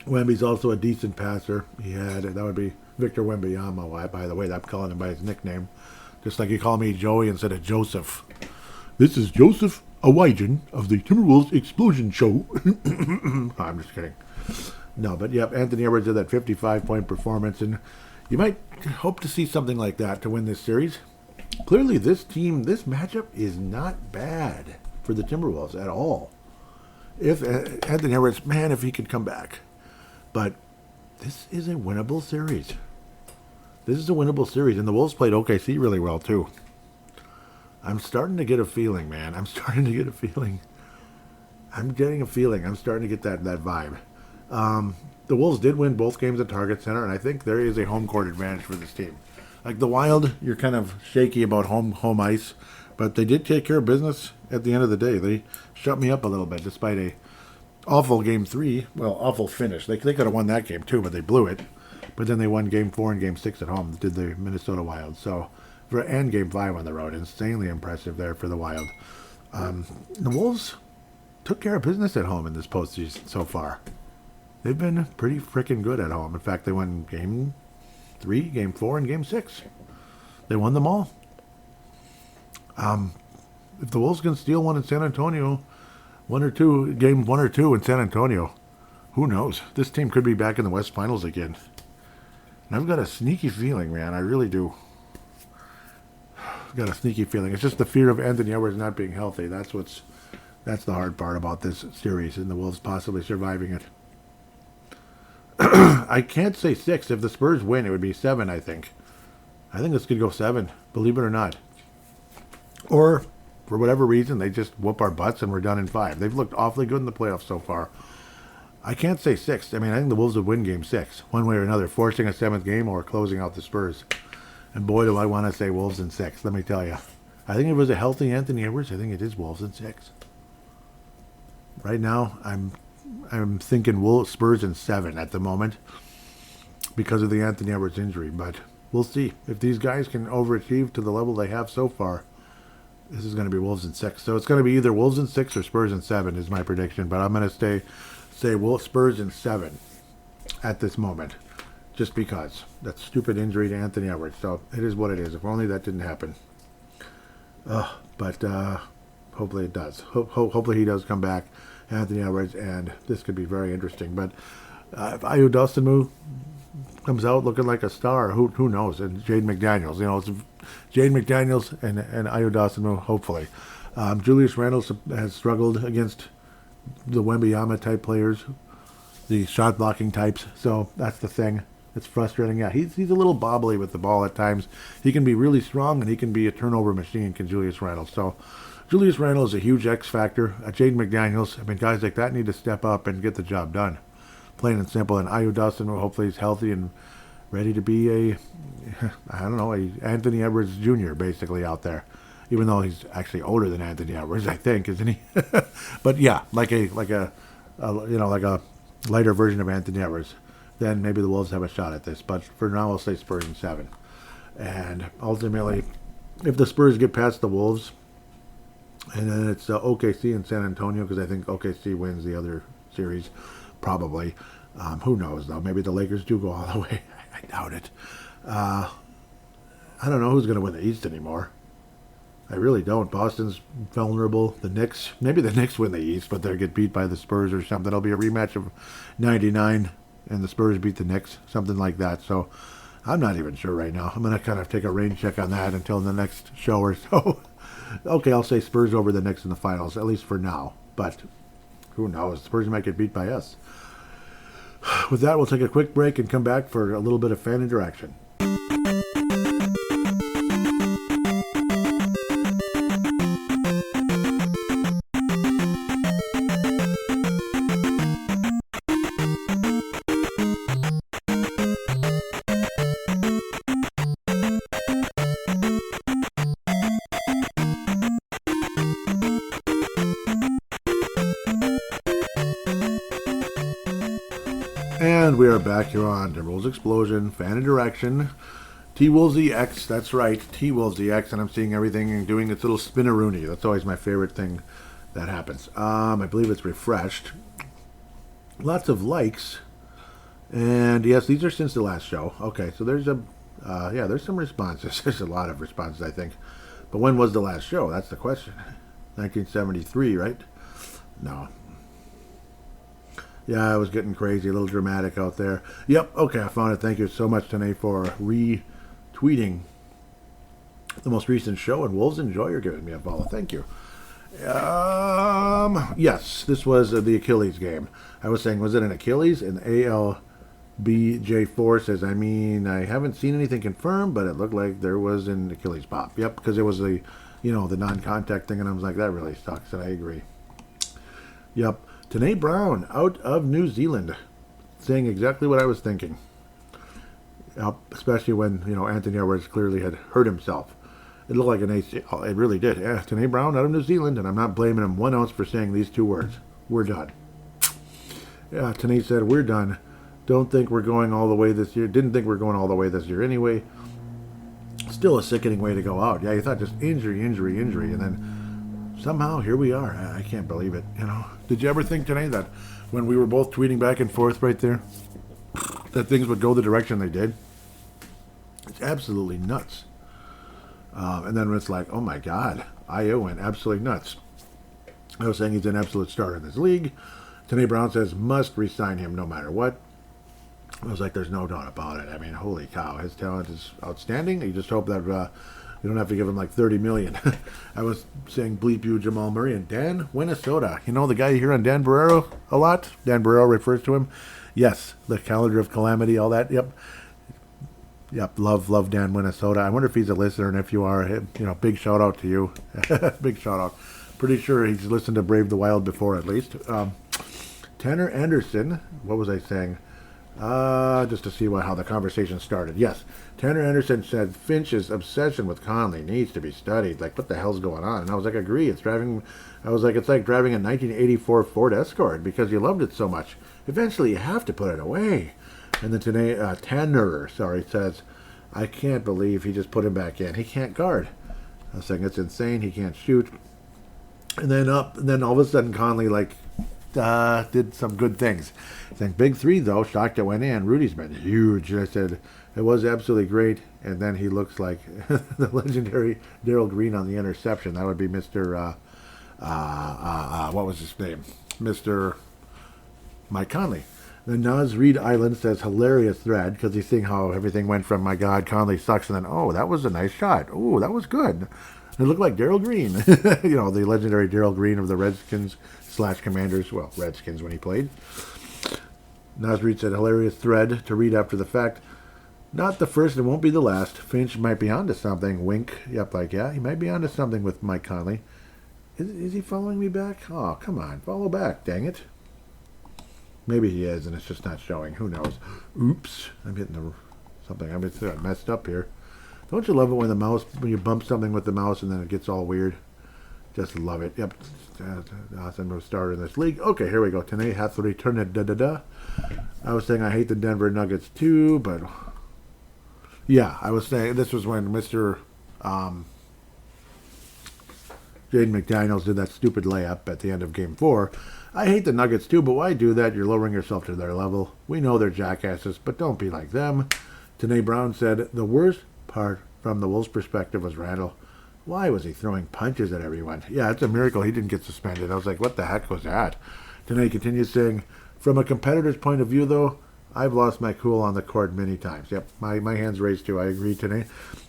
Wemby's also a decent passer. That would be Victor Wembanyama, by the way. I'm calling him by his nickname. Just like you call me Joey instead of Joseph. This is Joseph Awajan of the Timberwolves Explosion Show. I'm just kidding. No, but yep, Anthony Edwards did that 55-point performance, and you might hope to see something like that to win this series. Clearly, this matchup is not bad for the Timberwolves at all. If Anthony Edwards, man, if he could come back. But this is a winnable series. And the Wolves played OKC really well, too. I'm starting to get a feeling, man. I'm getting a feeling. I'm starting to get that vibe. The Wolves did win both games at Target Center, and I think there is a home court advantage for this team. Like the Wild, you're kind of shaky about home ice, but they did take care of business at the end of the day. They shut me up a little bit, despite a awful Game 3. Well, awful finish. They could have won that game too, but they blew it. But then they won Game 4 and Game 6 at home, did the Minnesota Wild. And Game 5 on the road. Insanely impressive there for the Wild. The Wolves took care of business at home in this postseason so far. They've been pretty freaking good at home. In fact, they won Game 3, Game 4, and Game 6. They won them all. If the Wolves can steal one in San Antonio, Game 1 or 2 in San Antonio, who knows? This team could be back in the West Finals again. And I've got a sneaky feeling, man. I really do. I've got a sneaky feeling. It's just the fear of Anthony Edwards not being healthy. That's the hard part about this series, and the Wolves possibly surviving it. I can't say 6. If the Spurs win, it would be 7, I think. I think this could go 7, believe it or not. Or, for whatever reason, they just whoop our butts and we're done in 5. They've looked awfully good in the playoffs so far. I can't say 6. I mean, I think the Wolves would win game 6, one way or another, forcing a 7th game or closing out the Spurs. And boy, do I want to say Wolves in 6, let me tell you. I think if it was a healthy Anthony Edwards, I think it is Wolves in 6. Right now, I'm thinking Wolves Spurs in 7 at the moment because of the Anthony Edwards injury. But we'll see. If these guys can overachieve to the level they have so far, this is going to be Wolves in 6. So it's going to be either Wolves in 6 or Spurs in 7 is my prediction. But I'm going to say Wolves Spurs in 7 at this moment, just because that stupid injury to Anthony Edwards. So it is what it is. If only that didn't happen. But hopefully it does. Hopefully he does come back, Anthony Edwards, and this could be very interesting. But if Ayo Dosunmu comes out looking like a star, who knows? And Jaden McDaniels, it's Jaden McDaniels and Ayo Dosunmu, hopefully. Julius Randle has struggled against the Wembanyama type players, the shot blocking types. So that's the thing. It's frustrating. Yeah, he's a little bobbly with the ball at times. He can be really strong, and he can be a turnover machine, can Julius Randle. So Julius Randle is a huge X factor. Jaden McDaniels, I mean, guys like that need to step up and get the job done. Plain and simple. And Ayo Dosunmu, hopefully he's healthy and ready to be a Anthony Edwards Jr. basically out there. Even though he's actually older than Anthony Edwards, I think, isn't he? But yeah, like a lighter version of Anthony Edwards. Then maybe the Wolves have a shot at this. But for now, I'll say Spurs in 7. And ultimately, if the Spurs get past the Wolves, and then it's OKC and San Antonio, because I think OKC wins the other series, probably. Who knows, though? Maybe the Lakers do go all the way. I doubt it. I don't know who's going to win the East anymore. I really don't. Boston's vulnerable. The Knicks, maybe the Knicks win the East, but they'll get beat by the Spurs or something. It'll be a rematch of 99, and the Spurs beat the Knicks, something like that. So I'm not even sure right now. I'm going to kind of take a rain check on that until the next show or so. Okay, I'll say Spurs over the Knicks in the finals, at least for now. But who knows? Spurs might get beat by us. With that, we'll take a quick break and come back for a little bit of fan interaction. And we are back here on Timberwolves Explosion, Fan Interaction, T-Wolves-EX, that's right, T-Wolves-EX, and I'm seeing everything and doing its little spinneroonie. That's always my favorite thing that happens. I believe it's refreshed. Lots of likes. And yes, these are since the last show. Okay, so there's there's some responses. There's a lot of responses, I think. But when was the last show? That's the question. 1973, right? No. Yeah, I was getting crazy, a little dramatic out there. Yep, okay, I found it. Thank you so much, Tanae, for retweeting the most recent show. And Wolves Enjoyer giving me a follow. Thank you. Yes, this was the Achilles game. I was saying, was it an Achilles? And ALBJ4 says, I haven't seen anything confirmed, but it looked like there was an Achilles pop. Yep, because it was the non-contact thing, and I was like, that really sucks, and I agree. Yep. Tanae Brown, out of New Zealand, saying exactly what I was thinking. Especially when, Anthony Edwards clearly had hurt himself. It looked like an ACL. It really did. Yeah, Tanae Brown, out of New Zealand, and I'm not blaming him 1 ounce for saying these 2 words. We're done. Yeah, Tanae said, we're done. Don't think we're going all the way this year. Didn't think we're going all the way this year anyway. Still a sickening way to go out. Yeah, you thought just injury, and then somehow, here we are. I can't believe it, Did you ever think today that when we were both tweeting back and forth right there, that things would go the direction they did? It's absolutely nuts. And then it's like, oh my God, Ayo went absolutely nuts. I was saying he's an absolute starter in this league. Tanae Brown says, must re-sign him no matter what. I was like, there's no doubt about it. I mean, holy cow, his talent is outstanding. You just hope that... you don't have to give him like $30 million. I was saying bleep you, Jamal Murray, and Dan Minnesota. The guy you hear on Dan Barrero a lot? Dan Barrero refers to him. Yes, the calendar of calamity, all that. Yep, love Dan Minnesota. I wonder if he's a listener, and if you are, big shout out to you. Big shout out. Pretty sure he's listened to Brave the Wild before, at least. Tanner Anderson, what was I saying? Just to see how the conversation started. Yes, Tanner Anderson said Finch's obsession with Conley needs to be studied. Like, what the hell's going on? And I was like, agree. It's like driving a 1984 Ford Escort because you loved it so much. Eventually, you have to put it away. And then today, Tanner, says, I can't believe he just put him back in. He can't guard. I was saying it's insane. He can't shoot. And then all of a sudden, Conley did some good things. Saying big three though, shocked it went in. Rudy's been huge. I said it was absolutely great. And then he looks like the legendary Daryl Green on the interception. That would be Mr. What was his name? Mr. Mike Conley. Then Naz Reed Island says hilarious thread because he's seeing how everything went from my God Conley sucks and then that was a nice shot. Oh, that was good. It looked like Daryl Green, the legendary Daryl Green of the Redskins / Commanders. Well, Redskins when he played. Naz Reed said hilarious thread to read after the fact. Not the first and won't be the last. Finch might be onto something. Wink. Yep, he might be onto something with Mike Conley. Is he following me back? Oh, come on. Follow back, dang it. Maybe he is, and it's just not showing. Who knows? Oops. I'm hitting something. I'm messed up here. Don't you love it when you bump something with the mouse and then it gets all weird? Just love it. Yep. Awesome starter in this league. Okay, here we go. Tonight has to return it. I was saying I hate the Denver Nuggets too, but yeah, I was saying this was when Mr. Jaden McDaniels did that stupid layup at the end of Game 4. I hate the Nuggets too, but why do that? You're lowering yourself to their level. We know they're jackasses, but don't be like them. Tanae Brown said, the worst part from the Wolves' perspective was Randall. Why was he throwing punches at everyone? Yeah, it's a miracle he didn't get suspended. I was like, what the heck was that? Tanae continues saying, from a competitor's point of view, though, I've lost my cool on the court many times. Yep, my hand's raised too. I agree, Tanae.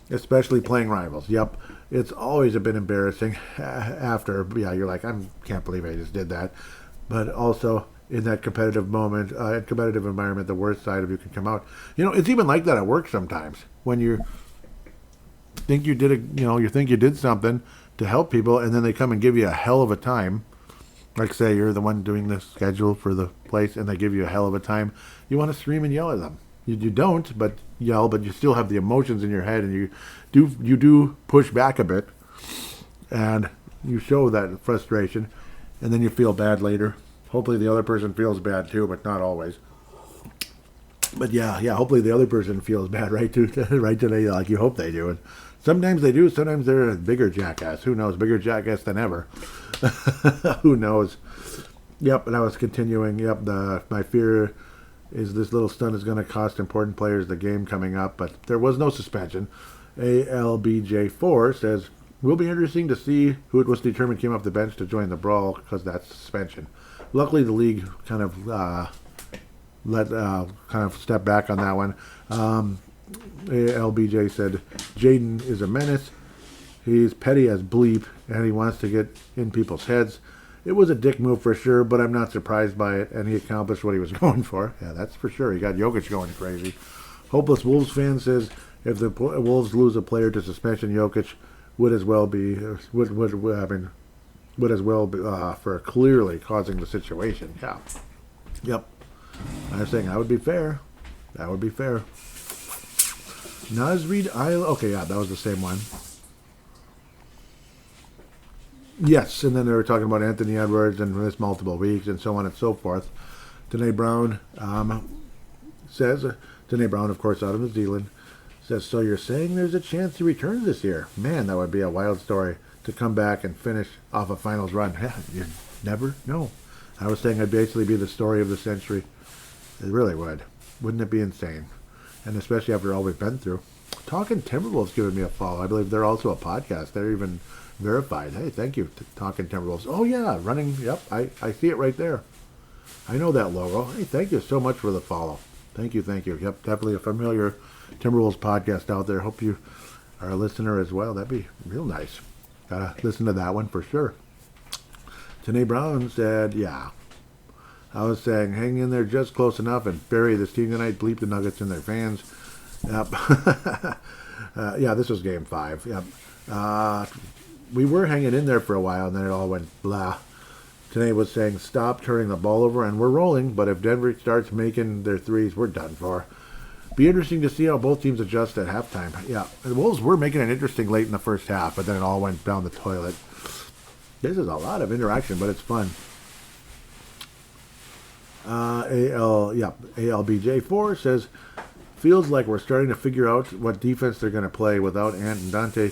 Especially playing rivals. Yep, it's always a bit embarrassing after. Yeah, you're like, I can't believe I just did that. But also, in that competitive moment, competitive environment, the worst side of you can come out. It's even like that at work sometimes. When you think you did something to help people, and then they come and give you a hell of a time. Like, say you're the one doing the schedule for the place, and they give you a hell of a time. You want to scream and yell at them. You don't, but yell, but you still have the emotions in your head, and you do push back a bit, and you show that frustration, and then you feel bad later. Hopefully the other person feels bad too, but not always. But yeah, hopefully the other person feels bad, right today, like you hope they do. And sometimes they do, sometimes they're a bigger jackass. Who knows? Bigger jackass than ever. Who knows? Yep, and I was continuing. Yep, my fear is this little stunt is going to cost important players the game coming up, but there was no suspension. ALBJ4 says, will be interesting to see who it was determined came off the bench to join the brawl, because that's suspension. Luckily, the league kind of step back on that one. LBJ said, Jaden is a menace. He's petty as bleep, and he wants to get in people's heads. It was a dick move for sure, but I'm not surprised by it, and he accomplished what he was going for. Yeah, that's for sure. He got Jokic going crazy. Hopeless Wolves fan says, if the Wolves lose a player to suspension, Jokic would as well be for clearly causing the situation. Yeah. Yep. I was saying that would be fair. That would be fair. Nasreed Isle. Okay, yeah, that was the same one. Yes, and then they were talking about Anthony Edwards and missed multiple weeks and so on and so forth. Danae Brown says, Danae Brown, of course, out of New Zealand, says, so you're saying there's a chance he returns this year? Man, that would be a wild story to come back and finish off a finals run. Yeah, you never know. I was saying it'd basically be the story of the century. It really would. Wouldn't it be insane? And especially after all we've been through. Talking Timberwolves giving me a follow. I believe they're also a podcast. They're even verified. Hey, thank you, Talking Timberwolves. Oh, yeah, running. Yep, I see it right there. I know that logo. Hey, thank you so much for the follow. Thank you. Yep, definitely a familiar Timberwolves podcast out there. Hope you are a listener as well. That'd be real nice. Gotta listen to that one for sure. Tanae Brown said, yeah. I was saying, hang in there just close enough and bury this team tonight. Bleep the Nuggets and their fans. Yep. Yeah, this was Game 5. Yep. We were hanging in there for a while, and then it all went blah. Today was saying, stop turning the ball over, and we're rolling, but if Denver starts making their threes, we're done for. Be interesting to see how both teams adjust at halftime. Yeah, the Wolves were making it interesting late in the first half, but then it all went down the toilet. This is a lot of interaction, but it's fun. ALBJ4 says, feels like we're starting to figure out what defense they're going to play without Ant and Dante.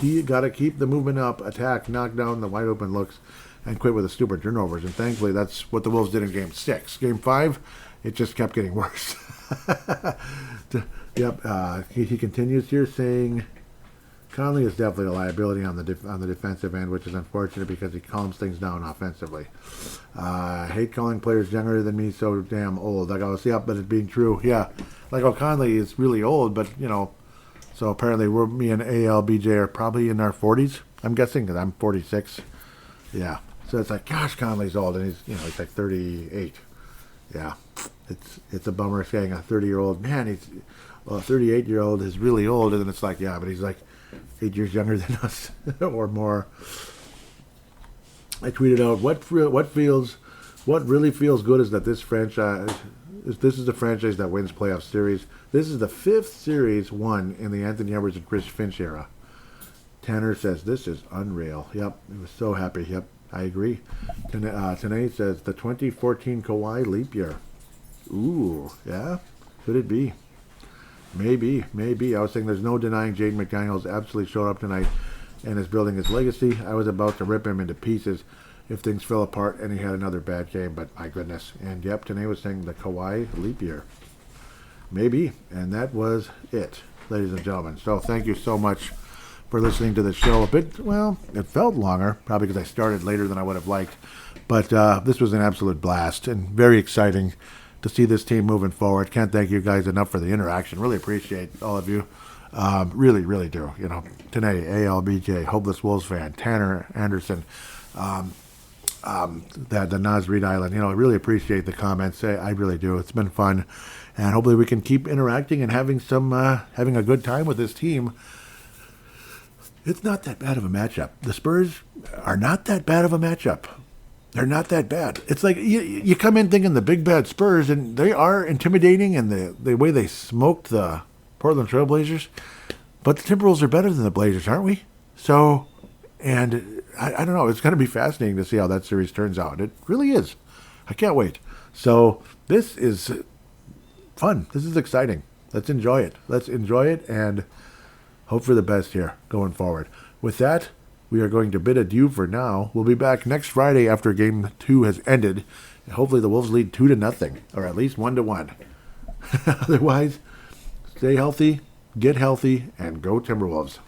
He got to keep the movement up, attack, knock down the wide open looks, and quit with the stupid turnovers. And thankfully, that's what the Wolves did in Game 6. Game 5, it just kept getting worse. He continues here saying, Conley is definitely a liability on the defensive end, which is unfortunate because he calms things down offensively. Hate calling players younger than me so damn old. I gotta see up, but it's being true. Yeah, like Conley is really old, but so apparently me and ALBJ are probably in our 40s. I'm guessing because I'm 46. Yeah, so it's like, gosh, Conley's old, and he's like 38. Yeah, it's a bummer saying a 30-year-old man. A 38-year-old is really old, and then it's like, yeah, but he's like 8 years younger than us or more. I tweeted out, what really feels good is that this is the franchise that wins playoff series. This is the 5th series won in the Anthony Edwards and Chris Finch era. Tanner says, this is unreal. Yep, he was so happy. Yep, I agree. Tanae says, the 2014 Kawhi leap year. Ooh, yeah, could it be? Maybe. I was saying there's no denying Jaden McDaniels absolutely showed up tonight and is building his legacy. I was about to rip him into pieces if things fell apart and he had another bad game, but my goodness. And yep, Tanae was saying the Kawhi leap year. Maybe. And that was it, ladies and gentlemen. So thank you so much for listening to the show. It felt longer, probably because I started later than I would have liked. But this was an absolute blast and very exciting to see this team moving forward. Can't thank you guys enough for the interaction. Really appreciate all of you. Really, really do. Today, ALBJ, Hopeless Wolves fan, Tanner Anderson, the Nas Reed Island. I really appreciate the comments. I really do. It's been fun, and hopefully we can keep interacting and having a good time with this team. It's not that bad of a matchup. The Spurs are not that bad of a matchup. They're not that bad. It's like you come in thinking the big bad Spurs, and they are intimidating, and the way they smoked the Portland Trail Blazers. But the Timberwolves are better than the Blazers, aren't we? So, and I don't know. It's going to be fascinating to see how that series turns out. It really is. I can't wait. So this is fun. This is exciting. Let's enjoy it and hope for the best here going forward. With that, we are going to bid adieu for now. We'll be back next Friday after Game 2 has ended. And hopefully the Wolves lead 2-0, or at least 1-1. Otherwise, stay healthy, get healthy, and go Timberwolves.